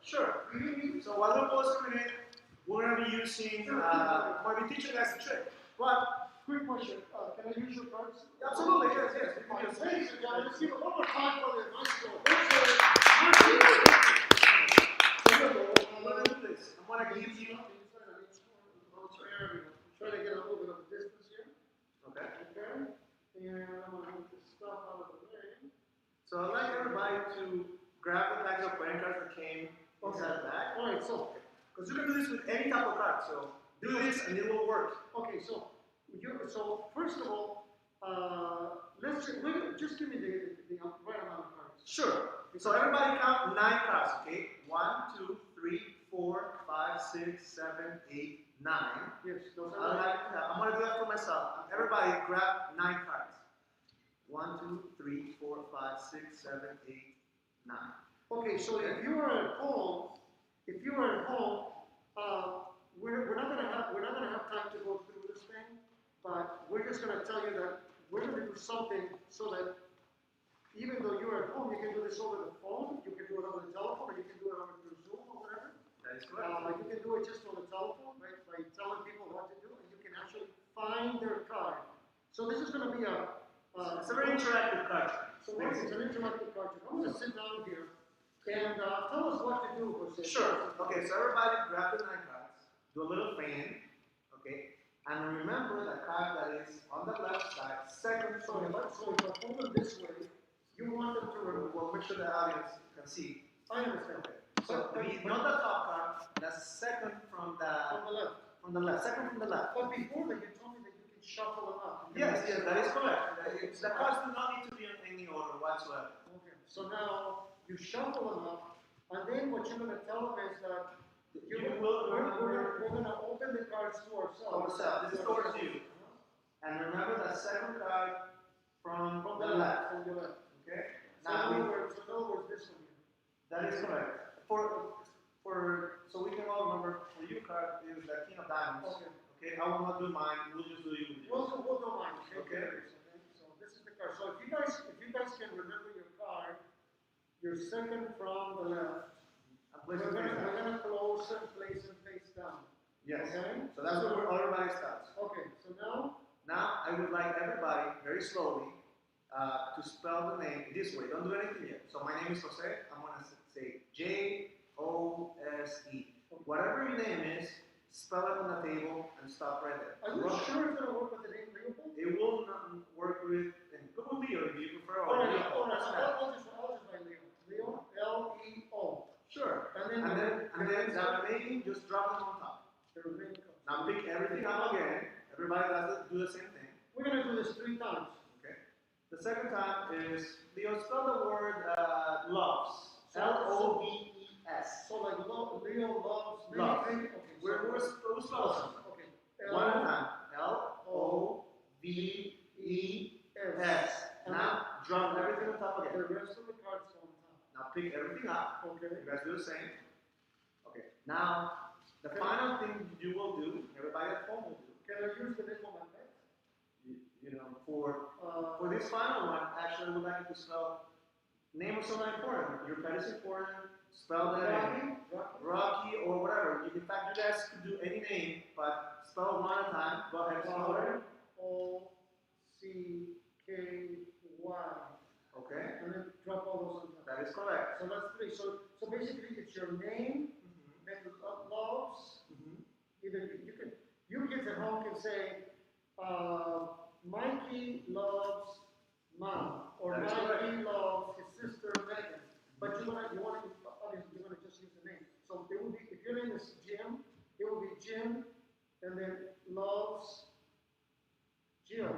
sure. So while the ball is coming in, we're going to be using, I'm going to be teaching you guys a trick. But, Quick question, can I use your cards? absolutely, yes. You can use it. Ladies and gentlemen, let's give it one more time for the bicycle. So I'm going to do this. I'm going to give you, Try to get a little bit of distance here. okay. Okay. And I'm going to move this stuff out of the way. So I'd like everybody to grab the pack of playing cards that came inside the bag. All right, so, Because you can do this with any type of card. So do this and it will work. okay, so first of all, just give me the right amount of cards. Sure. So everybody count 9 cards, okay? 1, 2, 3, 4, 5, 6, 7, 8, 9. Yes, those I'm going to do that for myself. Everybody grab 9 cards. 1, 2, 3, 4, 5, 6, 7, 8, 9. Okay, so if you are at home, we're not gonna have time to go through this thing, but we're just gonna tell you that we're gonna do something so that even though you're at home, you can do this over the phone, you can do it over the telephone, or you can do it over through Zoom or whatever. That is correct. You can do it just on the telephone, right, by telling people what to do, and you can actually find their card. So this is gonna be It's a very interactive card. so it's an interactive card. I'm gonna sit down here and tell us what to do, Jose. Sure. Okay, so everybody grab the 9 cards. Do a little fan. Okay. And remember the card that is on the left side, second So from if the I hold them this way, you want them to remove. Well, make sure the audience can see. I understand. So not the top card, the second from On the left. the left. Second from the left. But before that, you told me that you can shuffle them up. Yes, that is correct. The cards do not need to be in any order whatsoever. Okay, so now you shuffle them up, and then what you're gonna tell them is that we're gonna open the cards to ourselves. This is towards you. And remember that second card from the left. From the left. Okay? So in other words, this one here. That is correct. So we can all remember, for your card is the King of Diamonds. Okay. Okay, I will not do mine, we'll just do you. We'll do mine. Okay. So this is the card. So if you guys can remember your card, your second from the left, we're gonna close and place and face down. Yes. Okay? So that's where everybody starts. Okay, so now Now I would like everybody, very slowly, to spell the name this way. Don't do anything yet. So my name is Jose. I'm gonna say Jose. Whatever your name is, spell it on the table and stop right there. are you sure it's gonna work with the name Leopold? It will not work with, and go with Leo if you prefer. All right, Leo. That's fine. I'll just write Leo. Leo, L-E-O. Sure. And And then the remaining, just drop them on top. the remaining cards. Now pick everything up again. Everybody do the same thing. We're gonna do this 3 times. Okay. The second time is Leo. Spell the word loves. L-O-V-E-S. So like Leo loves me. Love. Okay. We're spell something. Okay. One at a time. L-O-V-E-S. Now drop everything on top The again. rest of the cards go on top. Now pick everything up. Okay. You guys do the same. Okay. Now the final thing you will do, everybody at home will do. Can I use the name of my pet? You know, for this final one, actually, I would like you to spell name of someone important. Your pet is important. Spell the name. Rocky or whatever. In fact, you guys could do any name, but spell one at a time. Go ahead, spell it. O-C-K-Y. Okay, And then drop all those on top. that is correct. So that's 3. So basically, it's your name, then loves. Either you kids at home can say, Mikey loves Mom, or That is Mikey correct. loves his sister Megan. But you want to just use the name. So it will be, if your name is Jim, it will be Jim, and then loves Jill.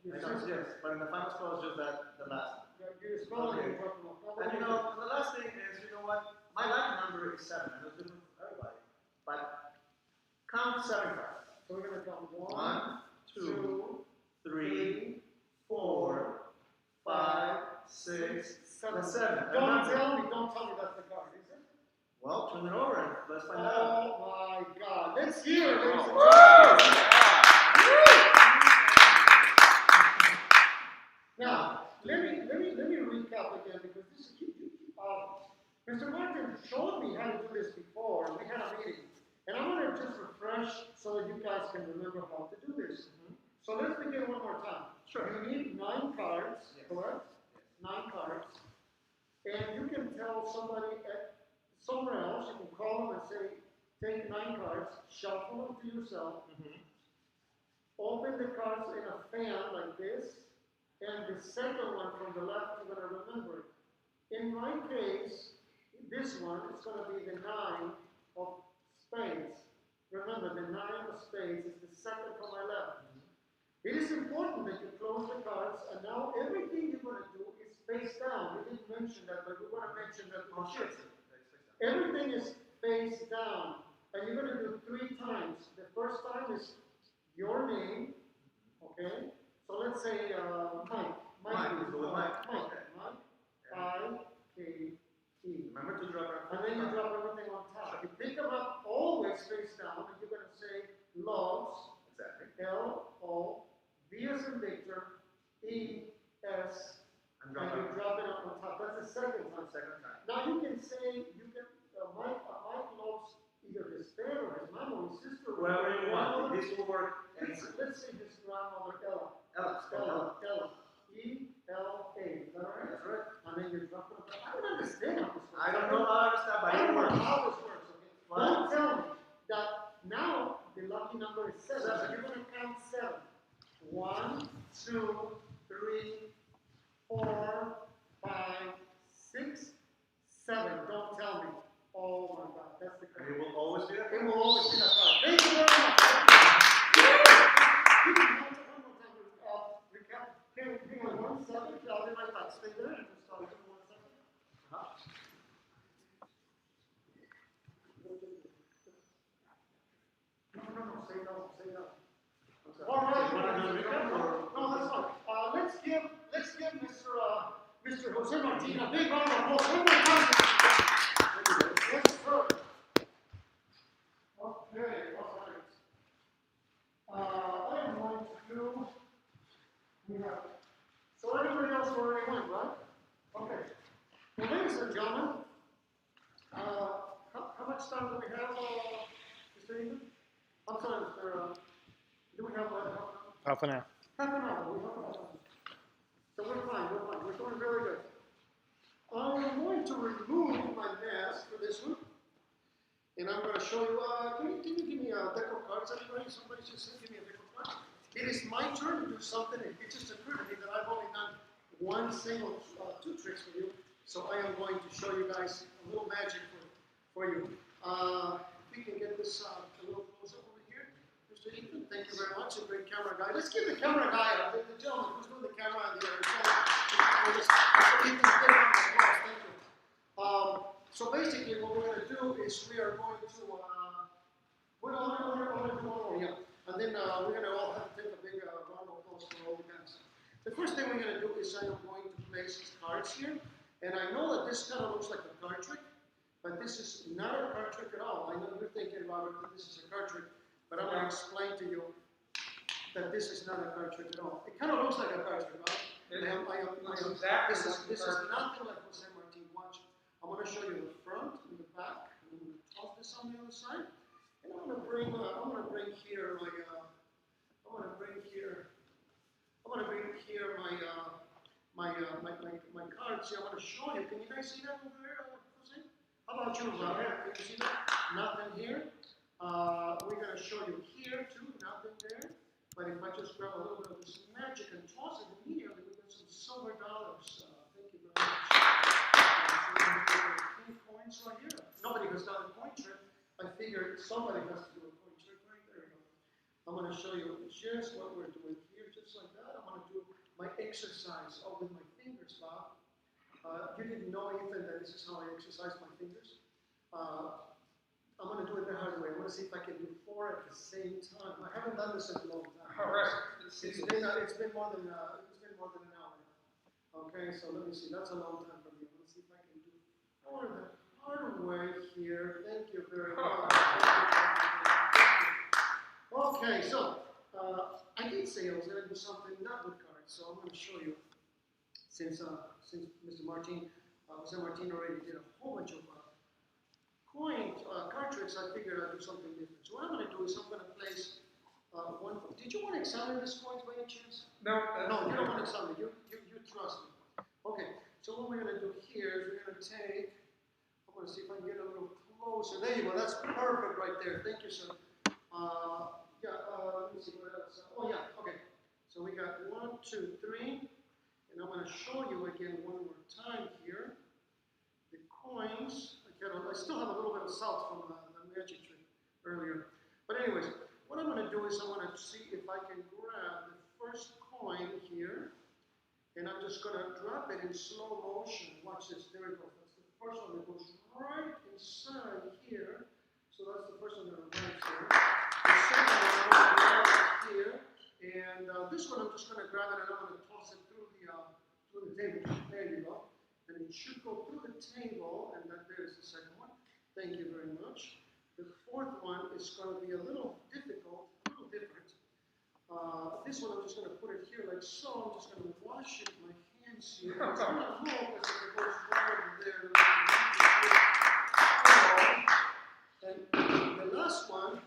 Your sister. Yes, but in the final spell is just the last. You spell it Okay. and drop them off. And you know, the last thing is, you know what? My lucky number is 7. I know it's different for everybody. But count 7 cards. So we're going to count 1, 1, 2, 3, 3, 4, 5, 6, 7. 7. Don't tell me that's the card, is it? Well, turn it over and let's find out. Oh my God. Let's hear it, ladies and Woo! gentlemen. Now, let me recap again because this is Mr. Martin showed me how to do this before. We had a meeting. And I'm going to just refresh so that you guys can remember how to do this. So let's begin one more time. Sure. You need 9 cards, Yes. correct? 9 cards. And you can tell somebody somewhere else, you can call them and say, take 9 cards, shuffle them to yourself, open the cards in a fan like this, and the second one from the left, you're going to remember it. In my case, this one is going to be the 9 of spades. Remember, the 9 of spades is the second from my left. It is important that you close the cards, and now everything you're going to do is face down. We didn't mention that, but we want to mention that for sure. Everything is face down, and you're going to do 3 times. The first time is your name, okay? So let's say Mike. Mike, let's go with Mike. Mike. Okay. Mike. I-K-E. Remember to drop And then you drop everything on top. You pick them up always face down, and you're going to say loves. Exactly. L-O-V as in Victor, E-S, And and you drop it up on top. That's the second time. Second time. Now you can say, Mike loves either his dad or his mom or his sister. Or Whoever you want. grandmother. This will work Let's anytime. say his grandmother, Ella. Ella. Ella. E-L-A. Is that right? That's right. And then you drop it on top. I don't understand how this works. I don't know how to start, but I it don't know works. how this works, okay? Fine. Don't tell me that now the lucky number is 7. So you're going to count 7. 1, 2, 3, 4, 5, 6, 7. Don't tell me. Oh my God, that's the And card. it will always be that. It will always be that card. Thank you very much. You can count it on Mr. Jose Martin, a big round of applause. One more time. Yes, sir. Okay, all right. I am going to do, so everybody else already went, right? Okay. Well, ladies and gentlemen, how much time do we have, Mr. Ethan? I'm sorry, Mr. Do we have Half an hour. half an hour? We have half an hour. So we're fine. We're doing really good. I'm going to remove my mask for this one. And I'm going to show you, can you give me a deck of cards, everybody? Somebody just give me a deck of cards. It is my turn to do something. It just occurred to me that I've only done one single, two tricks for you. So I am going to show you guys a little magic for you. If we can get this a little closer over here. Mr. Ethan, thank you very much. A great camera guy. Let's give the camera guy, the gentleman who's doing the camera and the Mr. Ethan, give him an applause. Thank you. So basically what we're going to do is we are going to, we're going to do one more, yeah. And then we're going to all have to take a big round of applause for all the guys. The first thing we're going to do is I am going to place these cards here. And I know that this kind of looks like a card trick, but this is not a card trick at all. I know you're thinking, Robert, that this is a card trick, but I'm going to explain to you that this is not a card trick at all. It kind of looks like a card trick, right? This is nothing like Jose Martin. Watch. I'm going to show you the front and the back. I'm going to toss this on the other side, and I'm going to bring here my cards here. I want to show you. Can you guys see that over there? Jose? How about you, Robert? Can you see that? Nothing here. We're going to show you here too. Nothing there. But if I just grab a little bit of this magic and toss it immediately, we get some silver dollars. Thank you very much. King coins right here. Nobody has done a coin trick. I figured somebody has to do a coin trick right there. I'm going to show you just what we're doing here, just like that. I'm going to do my exercise with my fingers, Bob. You didn't know, Ethan, that this is how I exercise my fingers. I'm going to do it the hard way. I'm going to see if I can do 4 at the same time. I haven't done this in a long time. All right. It's been more than an hour. Okay, so let me see. That's a long time for me. Let's see if I can do 4 the hard way here. Thank you very much. Okay, so I did say I was going to do something not with cards, so I'm going to show you. Since Mr. Martin, Jose Martin already did a whole bunch of card tricks, I figured I'd do something different. So what I'm going to do is I'm going to place one. Did you want to examine these coins by any chance? No, No, you don't want to examine it. You trust me. Okay, so what we're going to do here is we're going to take, I'm going to see if I can get a little closer. There you go. That's perfect right there. Thank you, sir. Let me see what else. Oh, yeah, okay. So we got 1, 2, 3. And I'm going to show you again one more time here. The coins. I still have a little bit of salt from the magic trick earlier. But anyways, what I'm going to do is I'm going to see if I can grab the first coin here. And I'm just going to drop it in slow motion. Watch this. There we go. That's the first one that goes right inside here. So that's the first one that arrives here. The second one I'm going to grab it here. And this one I'm just going to grab it and I'm going to toss it through the table. There you go. And it should go through the table, and there's the second one. Thank you very much. The fourth one is going to be a little difficult, a little different. This one I'm just going to put it here like so. I'm just going to wash it in my hands here. It's going to look as if it goes right over there. And the last one,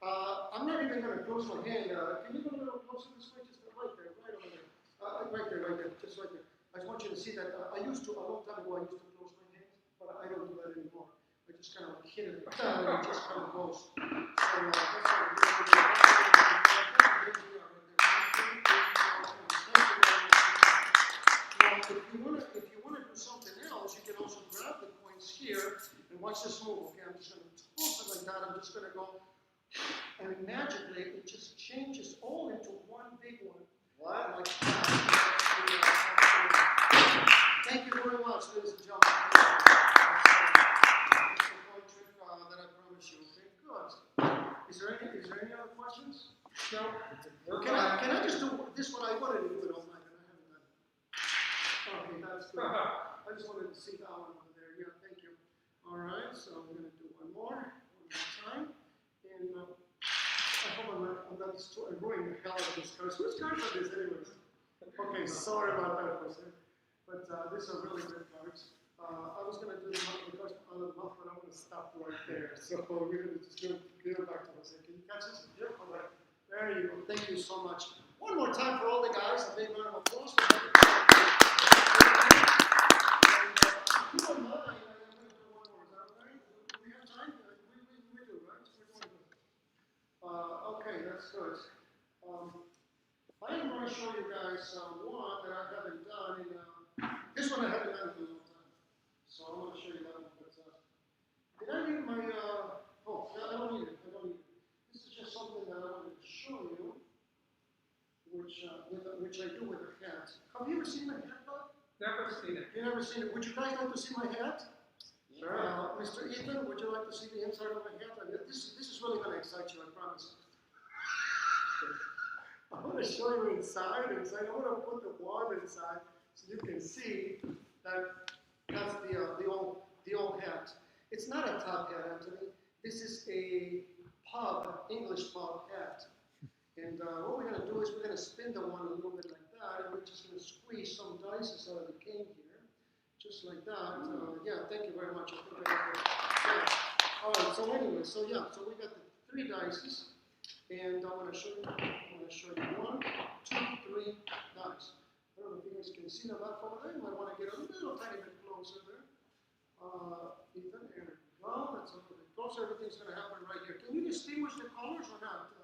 I'm not even going to close my hand. Can you go a little closer this way? Just right there, right over there. Right there, just right there. I just want you to see that a long time ago, I used to close my hands, but I don't do that anymore. I just kind of hit it, and it just kind of goes. So that's how we do it. Now, if you want to do something else, you can also grab the coins here and watch this move. Okay, I'm just going to toss it like that. I'm just going to go, and magically, it just changes all into one big one. What? Like thank you very much, ladies and gentlemen. That's the one trick that I promise you. Okay, good. Is there any other questions? No. Can I just do this one? I wanted to do it all night, and I haven't done it. Okay, that's I just wanted to see that one over there. Yeah, thank you. All right, so we're gonna do one more time. And I hope I'm not ruining the hell out of this cards. Whose cards are these anyways? Okay, sorry about that for a second. But these are really good cards. I was gonna do the cards out of the mouth, but I'm gonna stop right there. So we're gonna just give it back to Jose. Can you catch this? Yep. All right. There you go. Thank you so much. One more time for all the guys. A big round of applause. If you don't mind, I'm going to do one more. Is that okay? Do we have time? We do, right? We're doing good. Okay, that's good. I'm going to show you guys one that I haven't done in, this one I haven't done in a long time. So I'm going to show you that one. But, did I need my, oh, I don't need it. I don't need it. This is just something that I wanted to show you, which I do with a hat. Have you ever seen my hat, Bob? Never seen it. You never seen it. Would you guys like to see my hat? Sure. Mr. Ethan, would you like to see the inside of my hat? I mean, this is really going to excite you, I promise. I want to show you inside. I want to put the wand inside so you can see that that's the old hat. It's not a top hat, Anthony. This is a English pub hat. And what we're going to do is we're going to spin the wand a little bit like that, and we're just going to squeeze some dice out of the cane here, just like that. Yeah, thank you very much. I think I got that. Yeah. All right. So anyway, so we got the 3 dices, and I'm going to show you. I'm going to show you 1, 2, 3 dice. I don't know if you guys can see the map over there. You might want to get a little tiny bit closer there. Ethan, here we go. That's a little bit closer. Everything's going to happen right here. Can you distinguish the colors or not?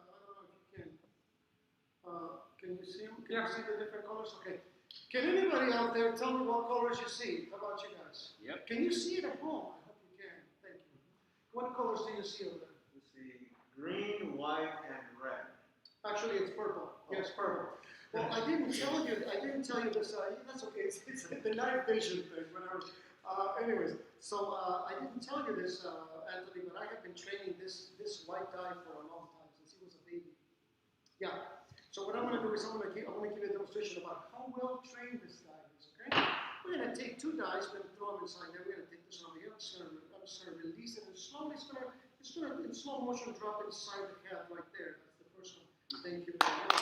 Can you see them? Can you see the different colors? Okay. Can anybody out there tell me what colors you see? How about you guys? Yep. Can you see it at home? I hope you can. Thank you. What colors do you see over there? You see green, white, and red. Actually, it's purple. Yes, purple. Well, I didn't tell you this. That's okay. It's the night vision thing. Whatever. Anyways, so I didn't tell you this, Anthony, but I have been training this white die for a long time since he was a baby. Yeah. So what I'm going to do is I'm going to give you a demonstration about how well trained this guy is. Okay. We're going to take 2 dice. We're going to throw them inside there. We're going to take this one over here. I'm just going to release it, and slowly it's going to in slow motion drop inside the hat right there. That's the first one. Thank you very much.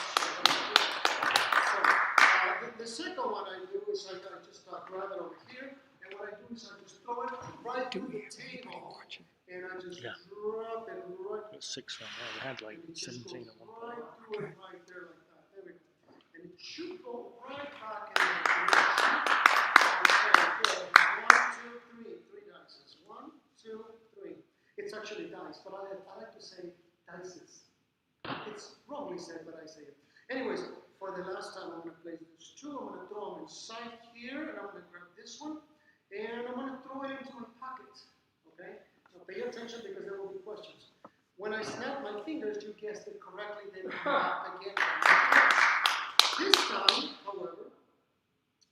So the second one I do is I just grab it over here, and what I do is I just throw it right through the table, and I just drop it right. 6 on there. We had like 17 at one point. Right through it right there like that. There we go. And it should go right back in there. Okay, good. 1, 2, 3. 3 dices. 1, 2, 3. It's actually dice, but I like to say dices. It's wrongly said, but I say it. Anyways, for the last time, I'm going to place these 2. I'm going to throw them inside here, and I'm going to grab this one, and I'm going to throw it into my pocket. Okay? Now pay attention because there will be questions. When I snap my fingers, you guessed it correctly, they will come back again. This time, however,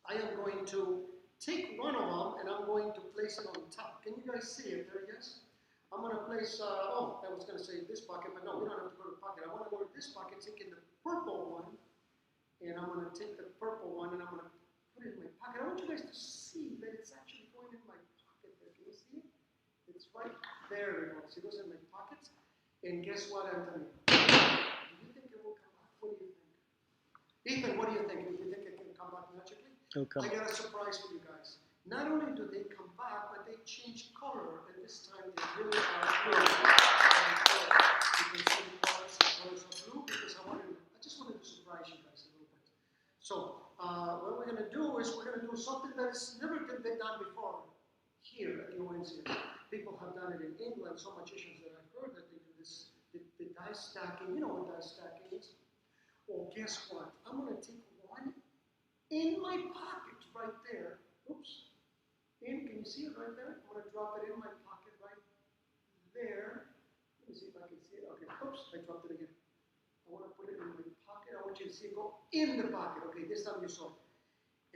I am going to take one of them and I'm going to place it on top. Can you guys see it there, yes? I'm going to place, I was going to say this pocket, but no, we don't have to go to the pocket. I want to go to this pocket, take in the purple one, and I'm going to take the purple one and I'm going to put it in my pocket. I want you guys to see that it's actually going in my pocket there. Can you see it? It's right there. See, it goes in my pocket. And guess what, Anthony? Do you think it will come back? What do you think? Ethan, what do you think? Do you think it can come back magically? I got a surprise for you guys. Not only do they come back, but they change color, and this time they really are blue. You can see the colors are blue because I just wanted to surprise you guys a little bit. So, what we're going to do is we're going to do something that's never been done before here at Onwentsia. People have done it in England, some magicians that I've heard that they do this, the dice stacking. You know what dice stacking is? Well, guess what? I'm going to take one in my pocket right there. Oops. Can you see it right there? I'm going to drop it in my pocket right there. Let me see if I can see it. Okay, oops, I dropped it again. I want to put it in my pocket. I want you to see it go in the pocket. Okay, this time you saw it.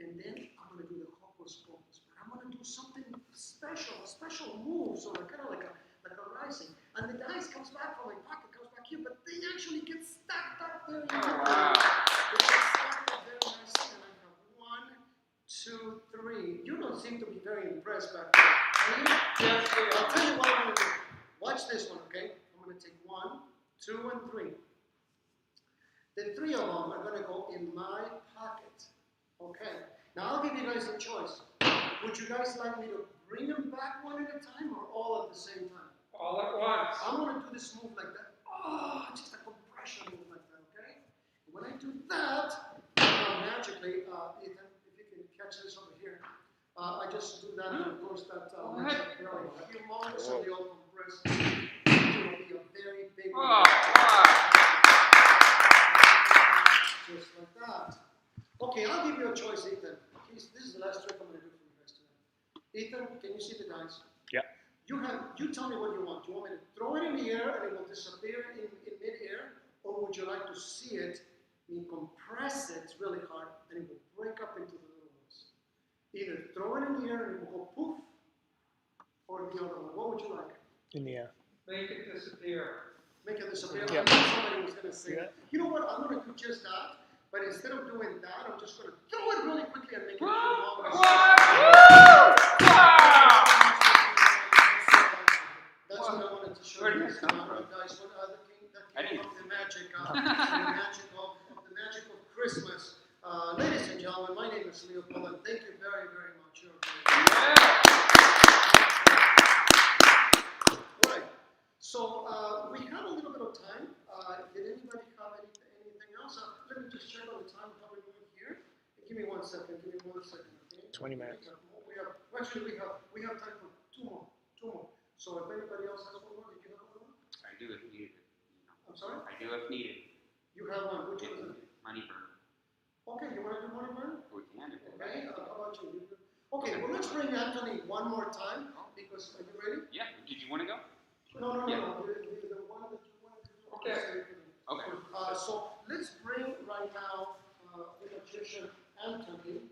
And then I'm going to do the hocus pocus. But I'm going to do something special, a special move, so kind of like a rising. And the dice comes back from my pocket, comes back here, but they actually get stacked up there. They get stacked up very nicely. And I have 1, 2, 3. that. Ready? Yes, we I'll are. tell you what I'm gonna do. Watch this one, okay? I'm gonna take 1, 2, and 3. The 3 of them are gonna go in my pocket. Okay. Now I'll give you guys a choice. Would you guys like me to bring them back one at a time or all at the same time? All at once. I'm gonna do this move like that. Oh, just a compression move like that, okay? And when I do that, magically, Ethan, if you can catch this over here, I just do that, and of course that makes it really humongous and the all compressed. It will be a very big one. Oh, wow. Just like that. Okay, I'll give you a choice, Ethan. This is the last trick I'm gonna do for you guys tonight. Ethan, can you see the dice? Yeah. You tell me what you want. Do you want me to throw it in the air and it will disappear in mid-air? Or would you like to see it, compress it really hard and it will break up into the little ones? Either throw it in the air and it will go poof, or the other one. What would you like? In the air. Make it disappear. Make it disappear. Yeah. I knew somebody was going to say, Yeah. you know what, I'm going to do just that, but instead of doing that, I'm just going to throw it really quickly and make it humongous. That's what I wanted to show Where you. did that come from? Guys, what the I king didn't- of the magic, the magic of Christmas. Ladies and gentlemen, my name is Leopold, and thank you very, very much. You're very Right. So we have a little bit of time. Did anybody have anything else? Let me just check on the time. How are we doing here? Give me 1 second. Okay? 20 minutes. We have time for two more. So if anybody else has one more, did you have one more? I do if needed. I'm sorry? I do if needed. You have one. Which one is it? Money burn. Okay, you want to do money burn? We can if Okay. How about you? Okay. Well, let's bring Anthony one more time because are you ready? Yeah. Did you want to go? No. Yeah. The one that you wanted to do. Okay. Okay. So let's bring right now the magician Anthony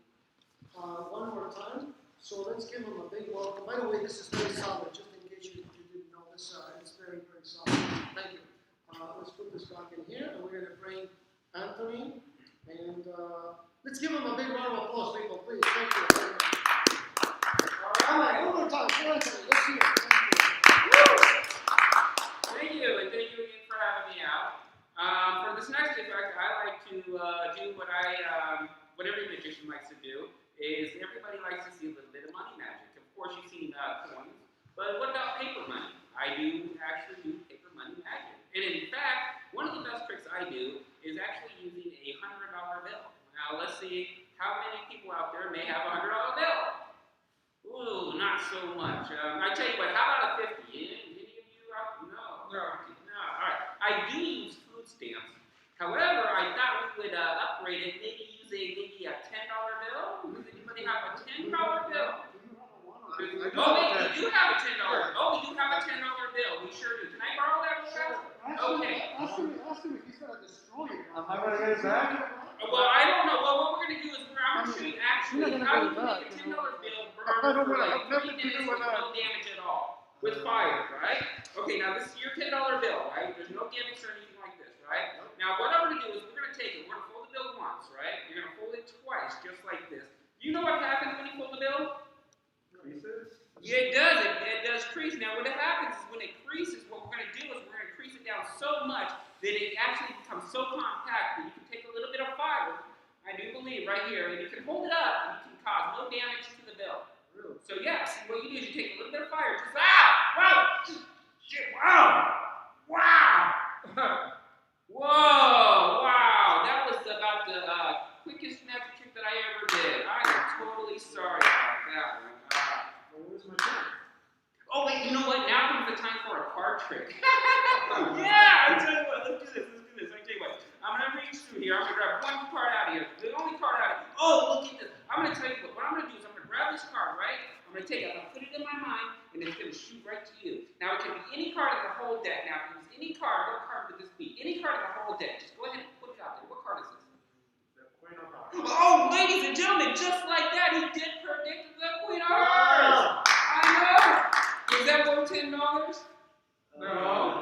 one more time. So let's give him a big welcome. By the way, this is very solid, just in case you didn't know this. It's very, very solid. Thank you. Let's put this back in here, and we're going to bring Anthony. And let's give him a big round of applause, people, please. Thank you very much. All right, one more time. Anthony, let's see it. Thank you, and thank you again for having me out. For this next effect, I like to do what every magician likes to do, is everybody likes to see a little bit of money magic. Of course, you've seen coins, but what about paper money? I do actually do paper money magic. And in fact, one of the best tricks I do is actually using a $100 bill. Now, let's see how many people out there may have a $100 bill. Ooh, not so much. I tell you what, how about a 50? Any of you out? No. All right. I do use food stamps. However, I thought we would upgrade it, maybe use maybe a $10 bill. Does anybody have a $10 bill? Oh wait, we do have a $10. Oh, we do have a $10 bill. We sure do. Can I borrow that real fast? Okay. Ask him if he's going to destroy it. Am I gonna get it back? Well, I don't know. Well, what we're gonna do is I'm gonna show you actually how you can make a $10 bill burn for like 3 minutes with no damage at all. With fire, right? Okay, now this is your $10 bill, right? There's no gimmicks or anything like this, right? Now what I'm gonna do is we're gonna take it, we're gonna fold the bill once, right? You're gonna fold it twice, just like this. You know what happens when you fold the bill? Creases? Yeah, it does. It does crease. Now, what happens is when it creases, what we're going to do is we're going to crease it down so much that it actually becomes so compact that you can take a little bit of fire, I do believe, right here, and you can hold it up and you can cause no damage to the bill. Really? So, yeah, see, what you do is you take a little bit of fire, just, wow! Shit, wow! Wow! Whoa! Wow! That was about the quickest magic trick that I ever did. I am totally sorry about that one. Where's my pen? Oh wait, you know what? Now comes the time for a card trick. Yeah, I tell you what, let's do this. I tell you what, I'm gonna reach through here. I'm gonna grab one card out of here. The only card out of here. Oh, look at this. I'm gonna tell you what I'm gonna do is I'm gonna grab this card, right? I'm gonna take it, I'm gonna put it in my mind, and it's gonna shoot right to you. Now it can be any card in the whole deck. Now if it's any card, what card would this be? Any card in the whole deck. Just go ahead and put it out there. What card is this? The Queen of Hearts. Oh, ladies and gentlemen, just like that, he did predict the Queen of Hearts. I know. Was that worth $10? No.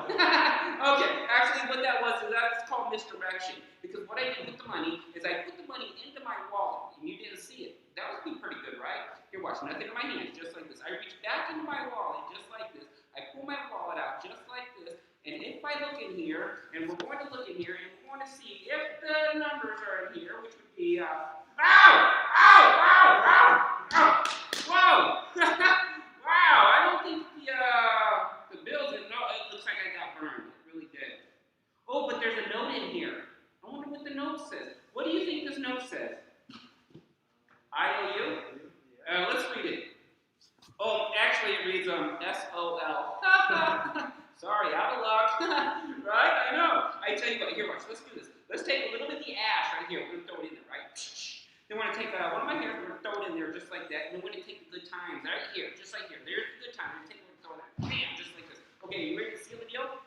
Okay, actually what that was is that's called misdirection. Because what I did with the money is I put the money into my wallet, and you didn't see it. That would be pretty good, right? Here, watch, nothing in my hands, just like this. I reach reads SOL. Sorry, out of luck. Right? I know. I tell you what, here, watch, let's do this. Let's take a little bit of the ash right here. We're going to throw it in there, right? Then we're going to take one of my hairs, we're going to throw it in there just like that. And then we're going to take the good times right here, just like here. There's the good times. We're going to throw it in. Bam, just like this. Okay, you ready to seal the deal?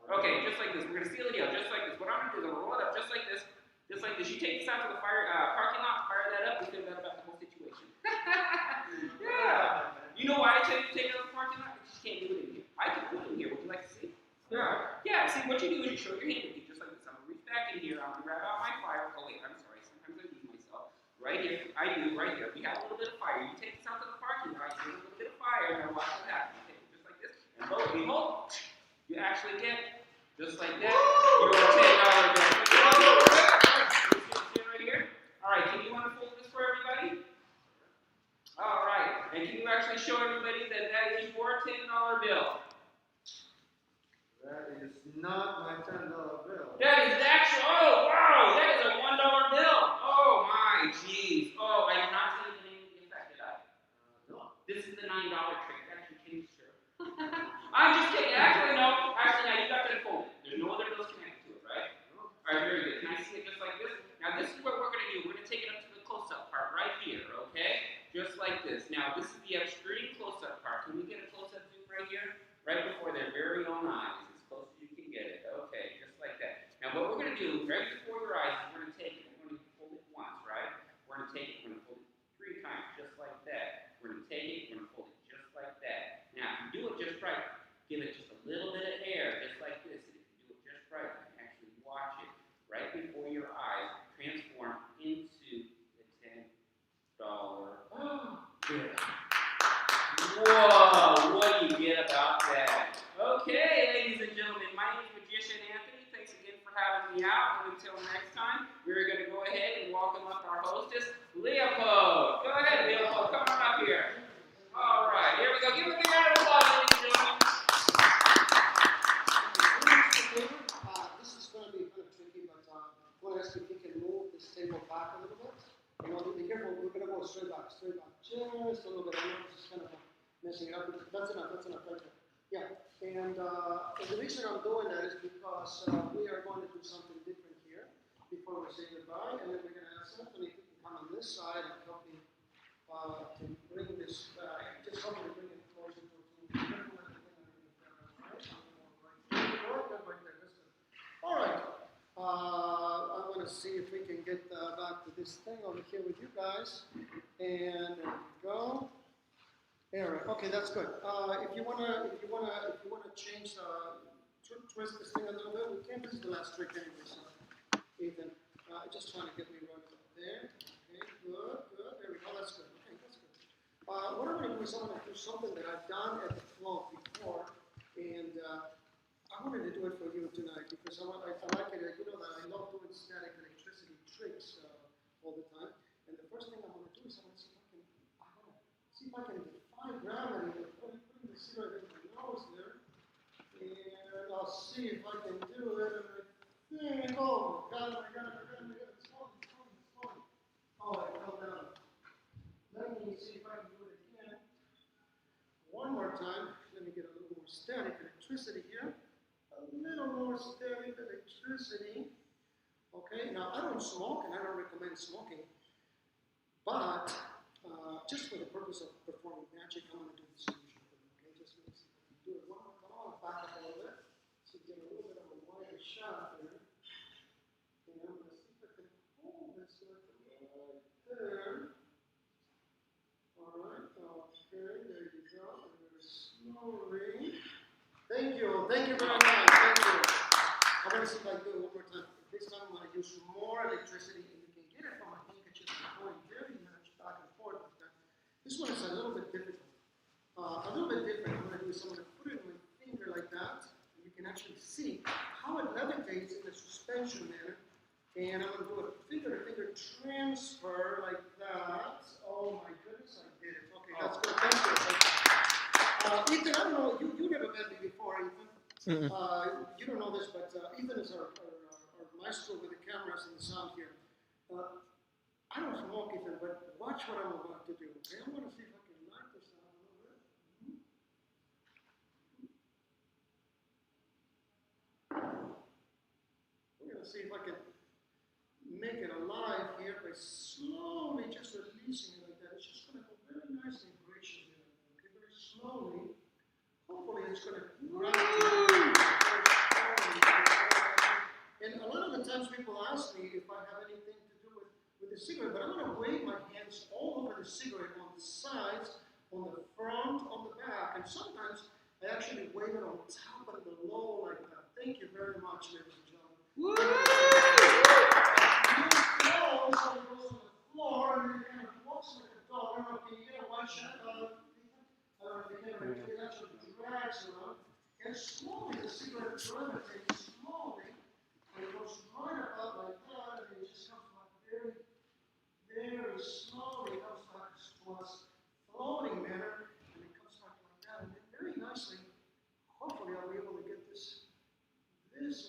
Okay, just like this. We're going to seal the deal, just like this. What I'm going to do is I'm going to roll it up just like this. Just like this. You take this out to the parking lot, fire that up, we feel that about the whole situation. Yeah. You know why I tell you to take it out of the parking lot? Because you can't do it in here. I can do it in here. Would you like to see? Yeah. Yeah, see, what you do is you show your hand with me, just like this. I'm going to reach back in here. I'm going to grab out my fire. Oh, wait, I'm sorry. Sometimes I lose myself. Right here. I do, right here. We have a little bit of fire. You take this out to the parking lot. There's a little bit of fire. Now watch what happens. You take it just like this. And both you hold. You actually get, just like that, your $10 bill. See right here? All right, can you unfold this for everybody? All right. And can you actually show everybody that that is your $10 bill? That is not my $10 bill. That is actually, oh, wow, that is a $1 bill. Oh, my, jeez. Oh, I did not tell you the name of the effect, did I? No. This is the $9 trick. Actually, can you sure? I'm just kidding. Actually, no. Actually, now you got to unfold it. There's no other bills connected to it, right? All right, very good. Can I see it just like this? Now, this is what we're going to do. We're going to take it up to the close-up part right here, okay? Just like this. Now, this is the extreme close-up part. Can we get a close-up zoom right here? Right before their very own eyes. As close as you can get it. Okay, just like that. Now, what we're going to do right before your eyes is we're going to take it. We're going to fold it once, right? We're going to take it. We're going to fold it 3 times, just like that. We're going to take it. We're going to fold it just like that. Now, if you do it just right, give it just a little bit of air, just like this. And if you do it just right, you can actually watch it right before your eyes transform into the $10 bill. Whoa, what do you get about that? Okay, ladies and gentlemen, my name is Magician Anthony. Thanks again for having me out. And until next time, we're going to go ahead and welcome up our hostess, Leopold. Go ahead, Leopold. Come on up here. All right, here we go. Give a big round of applause, ladies and gentlemen. This is going to be kind of tricky, but I want to ask if you can move this table back a little bit. You know, be careful. We're going to go straight back, just a little bit. I know this is kind of messing it up. That's enough. Right there. Yeah. And the reason I'm doing that is because we are going to do something different here before we say goodbye, and then we're going to ask Anthony if he can come on this side and help me to bring this back. Just help me to bring it closer to all right. I'm going to see if we can get back to this thing over here with you guys. And there we go. There. Okay, that's good. If you wanna change, twist this thing a little bit, we can. This is the last trick anyway. So, Ethan, just trying to get me right up there. Okay, good. There we go. That's good. Okay, that's good. What I'm going to do is I'm going to do something that I've done at the club before, and I wanted to do it for you tonight because I like it. You know that I love doing static electricity tricks all the time. And the first thing I'm going to do is I'm going to see if I can defy gravity with putting the cigarette in my nose there. And I'll see if I can do it. And I think, oh, got it. It's falling. Oh, I fell down. Let me see if I can do it again. One more time. Let me get a little more static electricity here. A little more static electricity. Okay, now I don't smoke and I don't recommend smoking, but just for the purpose of performing magic, I'm going to do the solution for you. Okay, just let me see if I can do it one more time. I'll back up a little bit so get a little bit of a wider shot there. And I'm going to see if I can hold this right there. All right, okay, there you go. And very slowly. Thank you very much. Thank you. I'm going to see if I can do it one more time. This time I'm going to use more electricity, and you can get it from a handkerchief going very much back and forth like that. This one is a little bit difficult. I'm going to do is I'm going to put it in my finger like that, and you can actually see how it levitates in a suspension manner. And I'm going to do a finger-to-finger transfer like that. Oh my goodness, I did it. Okay, that's good. Thank you. Ethan, I don't know, you never met me before, Ethan. You don't know this, but Ethan is our maestro with the cameras and the sound here. I don't smoke, Ethan, but watch what I'm about to do. Okay, I'm going to see if I can knock this out a little bit. to see if I can make it alive here by slowly just releasing it like that. It's just going to go very nicely and graciously. Okay, very slowly. Hopefully it's going to grab it. And a lot of the times people ask me if I have anything to do with the cigarette, but I'm going to wave my hands all over the cigarette, on the sides, on the front, on the back, and sometimes I actually wave it on top and below like that. Thank you very much, ladies and gentlemen. Woo! So it goes on the floor and it kind of walks like a dog. I don't know if you get a white shot. I don't know if you can, but it actually drags around. And slowly the cigarette gravitates slowly. And it goes right about like that, and it just comes back very, very slowly. It comes back to us floating manner, and it comes back like that, and then very nicely. Hopefully, I'll be able to get this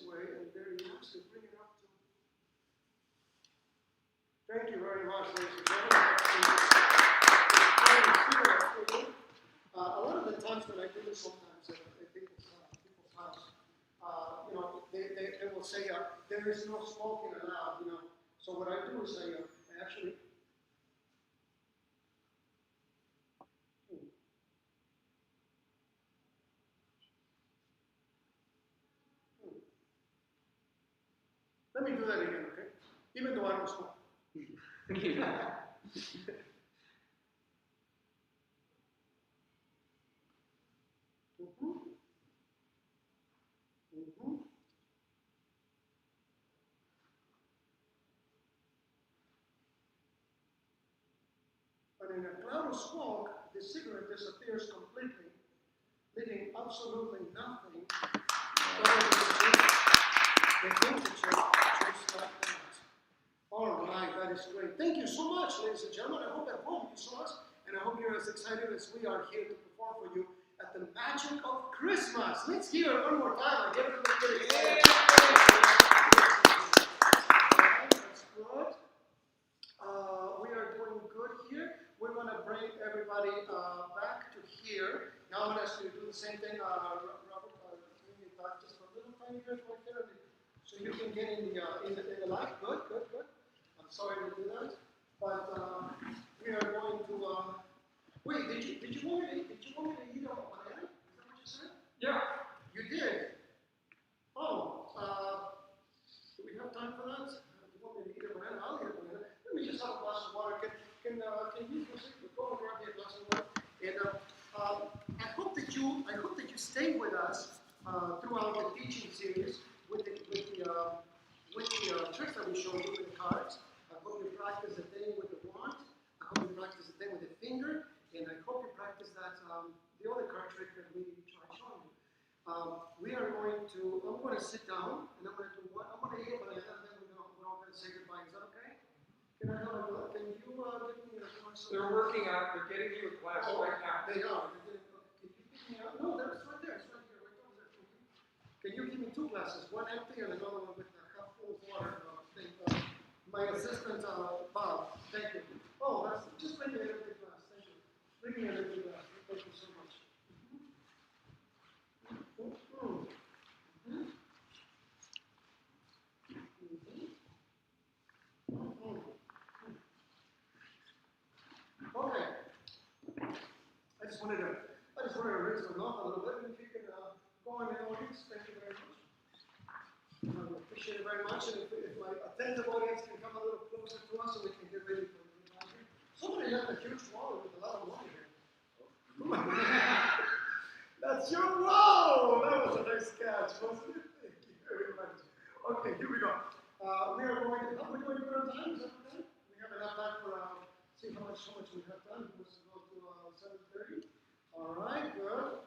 way, and very nicely bring it up to. Thank you very much, ladies and gentlemen. A lot of the times when I do this, sometimes at people's house. They will say, there is no smoking allowed, So what I do is I actually, let me do that again, okay? Even though I don't smoke. But in a cloud of smoke, the cigarette disappears completely, leaving absolutely nothing. The temperature just like that. All right, that is great. Thank you so much, ladies and gentlemen. I hope at home you saw us, and I hope you're as excited as we are here to perform for you at the magic of Christmas. Let's hear it one more time. I get everybody excited. That's good. We are doing good here. We're going to bring everybody back to here. Now I'm going to ask you to do the same thing. Robert, bring me back just for a little tiny bit right there, so you can get in the light. Good. I'm sorry to do that, but we are going to. Wait, did you want me to eat a banana? Is that what you said? Yeah. You did. Oh, do we have time for that? You want me to eat a banana? I'll eat a banana. Let me just have a glass of water. Can you go and grab me a glass of water? And I hope that you stay with us throughout the teaching series with the tricks that we showed you with the cards. I hope you practice the thing with the wand. I hope you practice the thing with the finger, and I hope you practice that the other card trick that we tried showing you. I'm going to sit down, and I'm going to do what? I'm going to eat a banana, and then we're all going to say goodbye. Is that okay? Can you give me a glass? They're working on it. They're getting you a glass right now. They are. Can you give me no, that's right there. It's right here. Right over there. Can you give me two glasses? One empty and another one with a half full of water. My assistant, Bob. Thank you. Oh, that's just bring me an empty glass. Thank you. Bring me an empty glass. Thank you so much. Okay. I just wanted to rinse my mouth a little bit, and if you can go on the audience, thank you very much. I appreciate it very much, and if my attentive audience can come a little closer to us so we can get ready for the concert. Somebody left a huge wallet with a lot of money here. That's your wow! That was a nice catch, wasn't it? Thank you very much. Okay, here we go. We are going to, we're doing good on time, is that okay? We have enough time for, see how much we have done. We're supposed to go to 7:30. All right, good.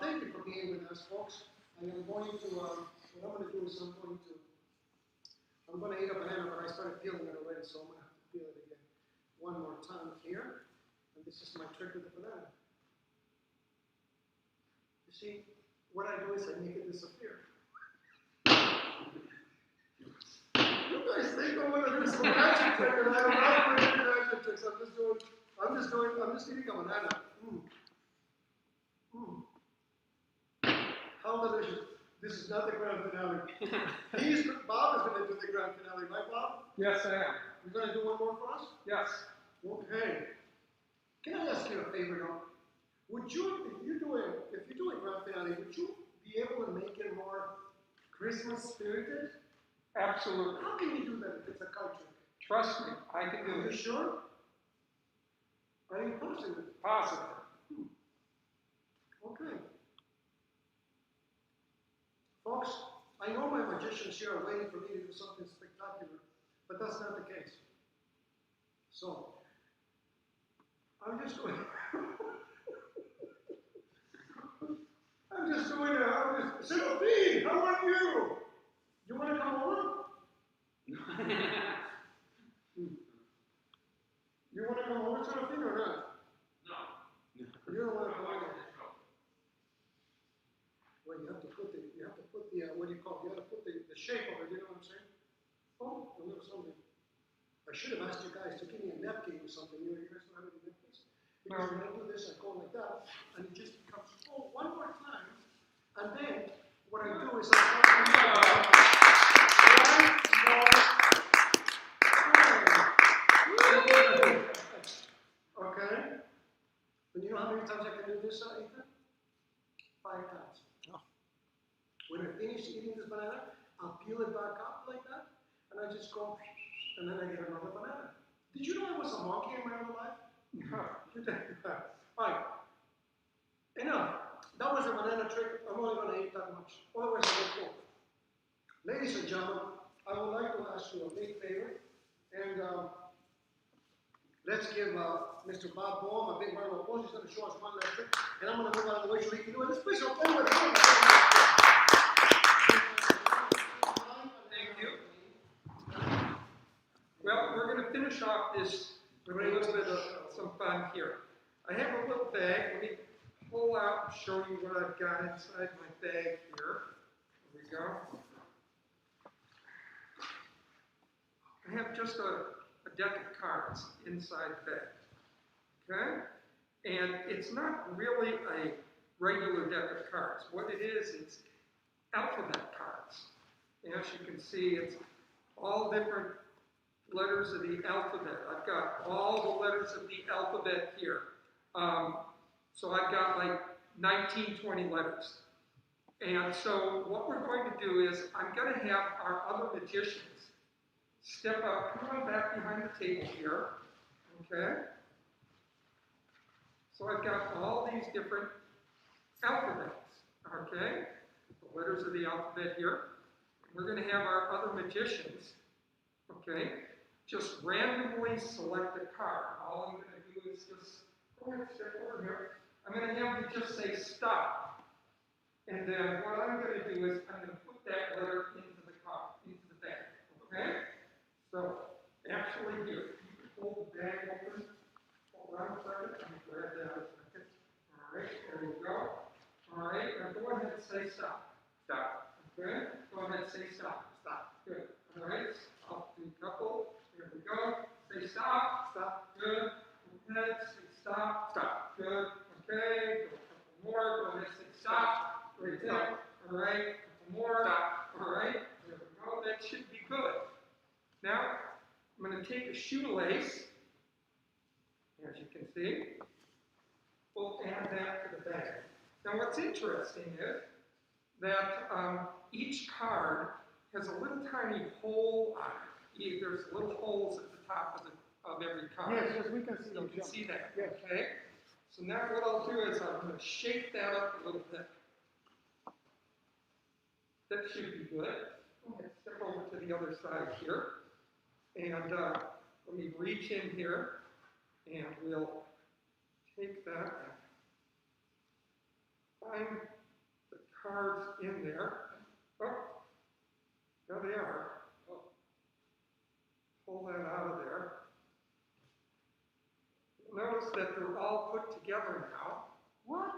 Thank you for being with us, folks. I am going to, what I'm going to do is I'm going to eat a banana, but I started peeling it already, so I'm going to have to peel it again one more time here. And this is my trick with the banana. You see, what I do is I make it disappear. You guys think I'm going to do some magic trick, and I'm not doing any magic tricks. I'm just eating a banana. How delicious. This is not the grand finale. Bob is going to do the grand finale, right, Bob? Yes, I am. You're going to do one more for us? Yes. Okay. Can I ask you a favor now? Would you, if you're doing grand finale, would you be able to make it more Christmas spirited? Absolutely. How can you do that if it's a culture? Trust me, I can do Are you it. sure? Are you positive? Positive. Okay. Folks, I know my magicians here are waiting for me to do something spectacular, but that's not the case. So, I'm just doing Sylvie, how are you? You want to come over? You want to come over, Sylvie, or not? No. You don't want to come over. Well, you have to put the, what do you call it? You have to put the shape of it, you know what I'm saying? Oh, a little something. I should have asked you guys to give me a napkin or something. You guys don't have any napkins? Because when I do this, I go like that, and it just becomes, oh, one more time. And then, what I do is I okay. And you know how many times I can do this, Ethan? 5 times. Oh. When I finish eating this banana, I'll peel it back up like that, and I just go, and then I get another banana. Did you know I was a monkey in my other life? All right. Enough. That was a banana trick. I'm only going to eat that much. Otherwise, I get full. Ladies and gentlemen, I would like to ask you a big favor, and let's give Mr. Bob Boehm a big round of applause. He's going to show us one last trick, and I'm going to move out of the way so he can do it. Let's please open with him. Thank you. Well, we're going to finish off this with a little bit of some fun here. I have a little bag. Let me pull out and show you what I've got inside my bag here. There we go. I have just a deck of cards inside the bag. Okay? And it's not really a regular deck of cards. What it is, it's alphabet cards. As you can see, it's all different letters of the alphabet. I've got all the letters of the alphabet here. So I've got like 19, 20 letters. And so what we're going to do is I'm going to have our other magicians step up, come on back behind the table here, okay? So I've got all these different alphabets, okay? The letters of the alphabet here. We're going to have our other magicians, okay, just randomly select a card. All I'm going to do is just, go ahead, step over here. I'm going to have you just say stop. And then what I'm going to do is I'm going to put that letter into the card, into the bag, okay? So, actually here, you can hold the bag open. Hold on a second. Let me grab that a second. All right, there we go. All right, now go ahead and say stop. Stop. Okay? Go ahead and say stop. Stop. Good. All right, I'll do a couple. Here we go. Say stop. Stop. Good. Go ahead. Say stop. Stop. Good. Okay. Go a couple more. Go ahead and say stop. Right there. All right. A couple more. Stop. All right. There we go. That should be good. Now, I'm going to take a shoelace, as you can see. We'll add that to the bag. Now, what's interesting is that each card has a little tiny hole on it. There's little holes at the top of every card. Yes, we can see You them. can see that, Yes. okay? So now what I'll do is I'm going to shake that up a little bit. That should be good. Go ahead, step over to the other side here. And let me reach in here, and we'll take that and find the cards in there. Oh, there they are. Oh. Pull that out of there. You'll notice that they're all put together now. What?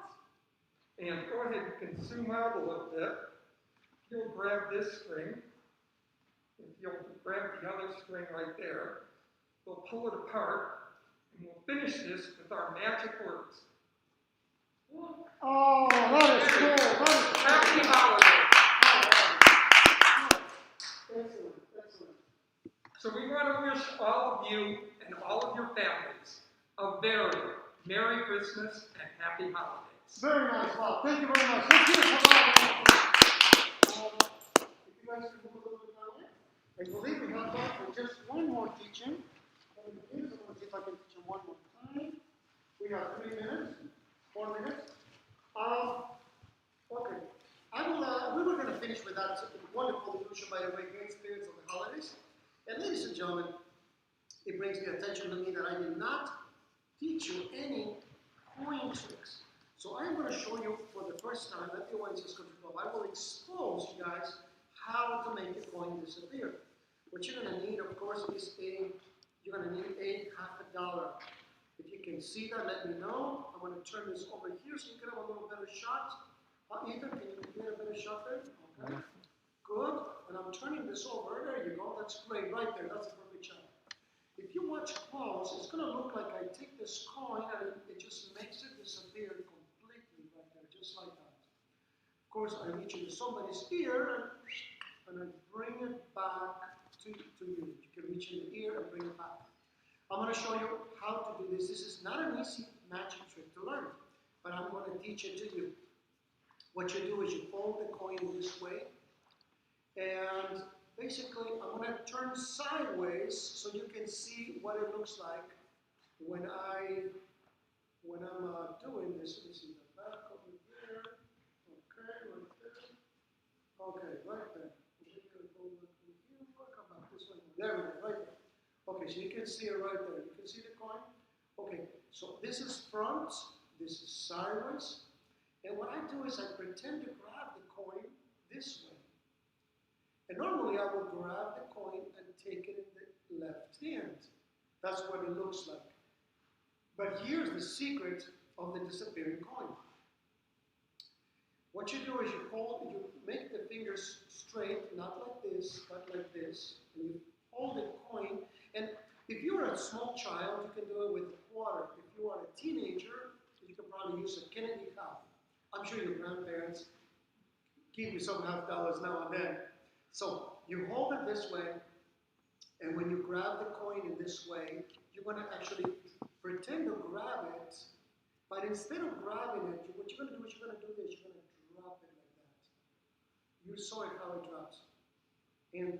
And go ahead, you can zoom out a little bit. You'll grab this string. If you'll grab the other string right there, we'll pull it apart, and we'll finish this with our magic words. Oh, that is cool. Happy holidays! all of you and all of your families a very Merry Christmas and Happy Holidays. Very nice, Bob. Thank you very much. Let's hear it for Bob. If you guys can move a little bit down there. I believe we have time for just one more teaching. I'm going to see if I can teach him one more time. We have 3 minutes, 4 minutes. Okay. We were going to finish with that wonderful illusion, by the way, great spirits of the holidays. And ladies and gentlemen, it brings the attention to me that I did not teach you any coin tricks. So I'm going to show you for the first time at the Onwentsia School of 12. I will expose you guys how to make a coin disappear. What you're going to need, of course, is you're going to need $50. If you can see that, let me know. I'm going to turn this over here so you can have a little better shot. Ethan, can you get a better shot there? Okay. Good. And I'm turning this over. There you go. That's great. Right there. That's a perfect shot. If you watch close, it's going to look like I take this coin and it just makes it disappear completely right there, just like that. Of course, I reach into somebody's ear and I bring it back to you. You can reach in the ear and bring it back. I'm going to show you how to do this. This is not an easy magic trick to learn, but I'm going to teach it to you. What you do is you fold the coin this way, and basically I'm going to turn sideways so you can see what it looks like when I'm doing this. Let me see the back over there. Okay, right there. Okay, right there. Come back this way. There we go, right there. Okay, so you can see it right there. You can see the coin? Okay, so this is front, this is sideways. And what I do is I pretend to grab the coin this way. And normally I would grab the coin and take it in the left hand. That's what it looks like. But here's the secret of the disappearing coin. What you do is you make the fingers straight, not like this, but like this. And you hold the coin. And if you're a small child, you can do it with a quarter. If you are a teenager, you can probably use a Kennedy half. I'm sure your grandparents give you some $50 now and then. So you hold it this way, and when you grab the coin in this way, you're going to actually pretend to grab it, but instead of grabbing it, what you're going to do is you're going to do this, you're going to drop it like that. You saw it how it drops. And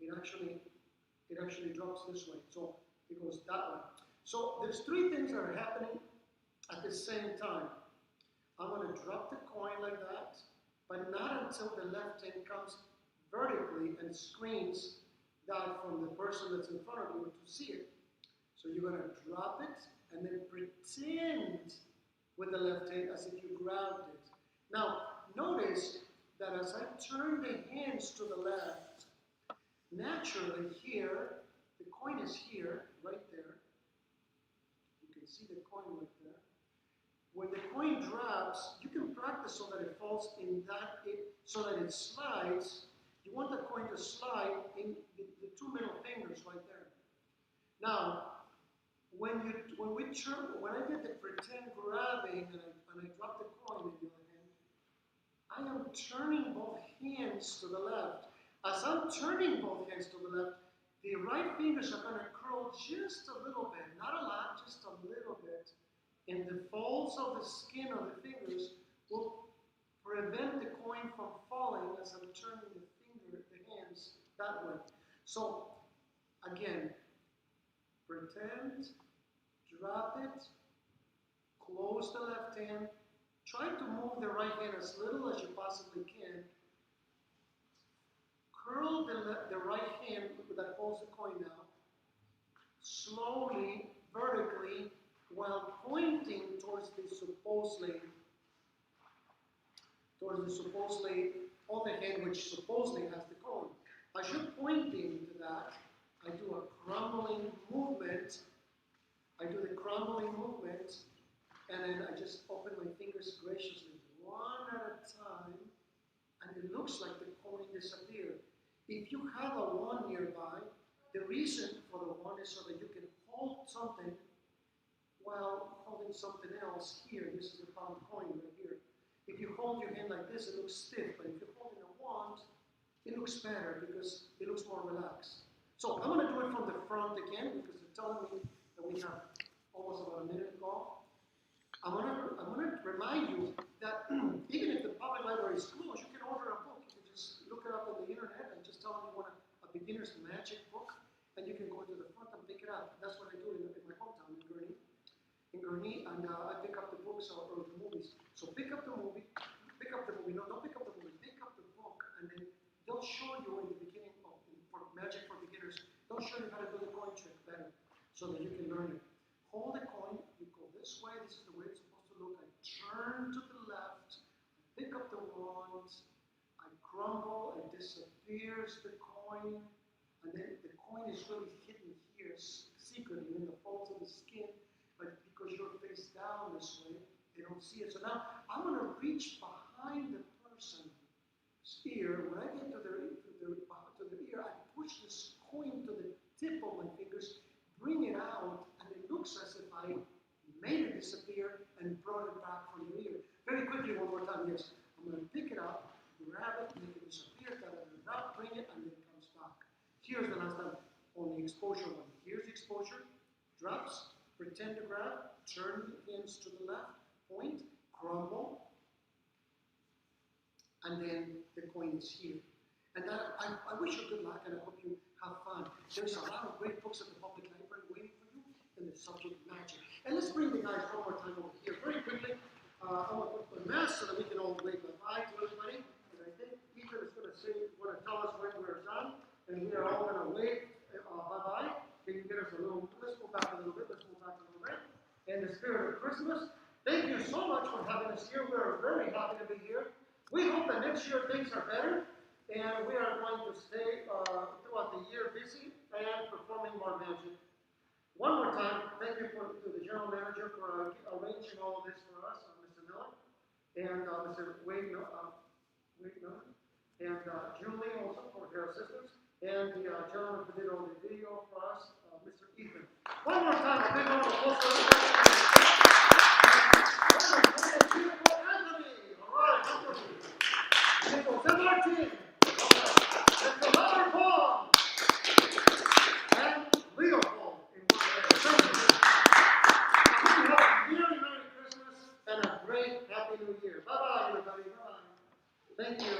it actually drops this way. So it goes that way. So there's 3 things that are happening at the same time. I'm going to drop the coin like that, but not until the left hand comes vertically and screens that from the person that's in front of you to see it. So you're going to drop it and then pretend with the left hand as if you grabbed it. Now, notice that as I turn the hands to the left, naturally here, the coin is here, right there. You can see the coin right there. When the coin drops, you can practice so that it falls so that it slides. You want the coin to slide in the 2 middle fingers right there. Now, when I did the pretend grabbing and I drop the coin in the other hand, I am turning both hands to the left. As I'm turning both hands to the left, the right fingers are going to curl just a little bit, not a lot, just a little bit. And the folds of the skin of the fingers will prevent the coin from falling as I'm turning the hands that way. So, again, pretend, drop it, close the left hand, try to move the right hand as little as you possibly can, curl the right hand that holds the coin now, slowly, vertically, while pointing towards the supposedly other hand which supposedly has the coin. As you're pointing to that, I do a crumbling movement. I do the crumbling movement, and then I just open my fingers graciously, one at a time, and it looks like the coin disappeared. If you have a 1 nearby, the reason for the 1 is so that you can hold something while holding something else here. This is the pound coin right here. If you hold your hand like this, it looks stiff, but if you're holding a wand, it looks better because it looks more relaxed. So I'm going to do it from the front again because they're telling me that we have almost about a minute to go. I'm gonna remind you that even if the public library is closed, you can order a book. You can just look it up on the internet and just tell them you want a beginner's magic book, and you can go to the front and pick it up. That's what I do in my hometown in Gurnee. And I pick up the books or the movies. So pick up the movie. No, don't pick up the movie. Pick up the book, and then they'll show you in the beginning for Magic for Beginners. They'll show you how to do the coin trick better, so that you can learn it. Hold the coin. You go this way. This is the way it's supposed to look. I turn to the left. I pick up the wand. I crumble. It disappears the coin, and then the coin is really hidden here, secretly in the folds of the skin. But because you're face down this way, they don't see it. So now I'm going to reach behind the person's ear. When I get to their ear, I push this coin to the tip of my fingers, bring it out, and it looks as if I made it disappear and brought it back from the ear. Very quickly, one more time, yes. I'm going to pick it up, grab it, make it disappear, bring it, and then it comes back. Here's the last time on the exposure one. Here's the exposure, drops, pretend to grab, turn the pins to the left, point, crumble, and then the coin is here. And I wish you good luck, and I hope you have fun. There's a lot of great books at the public library waiting for you in the subject magic. And let's bring the guys one more time over here. Very quickly, I want to put the mask so that we can all wave bye to everybody. And I think Ethan is going to tell us when we're done, and we are all going to wave bye-bye. Can you get us let's go back a little bit, In the spirit of Christmas, thank you so much for having us here. We are very happy to be here. We hope that next year things are better, and we are going to stay throughout the year busy and performing more magic. One more time, thank you to the general manager for arranging all of this for us, Mr. Miller, and Mr. Wade Miller, and Julie also for her assistance, and the gentleman who did all the video for us, Mr. Ethan. One more time, a big round of applause for everybody. Anthony, all right, Anthony. Jose Martin, Mr. Robert Paul, and Leopold in one day. Have a very Merry Christmas and a great Happy New Year. Bye-bye, everybody. Bye-bye. Thank you.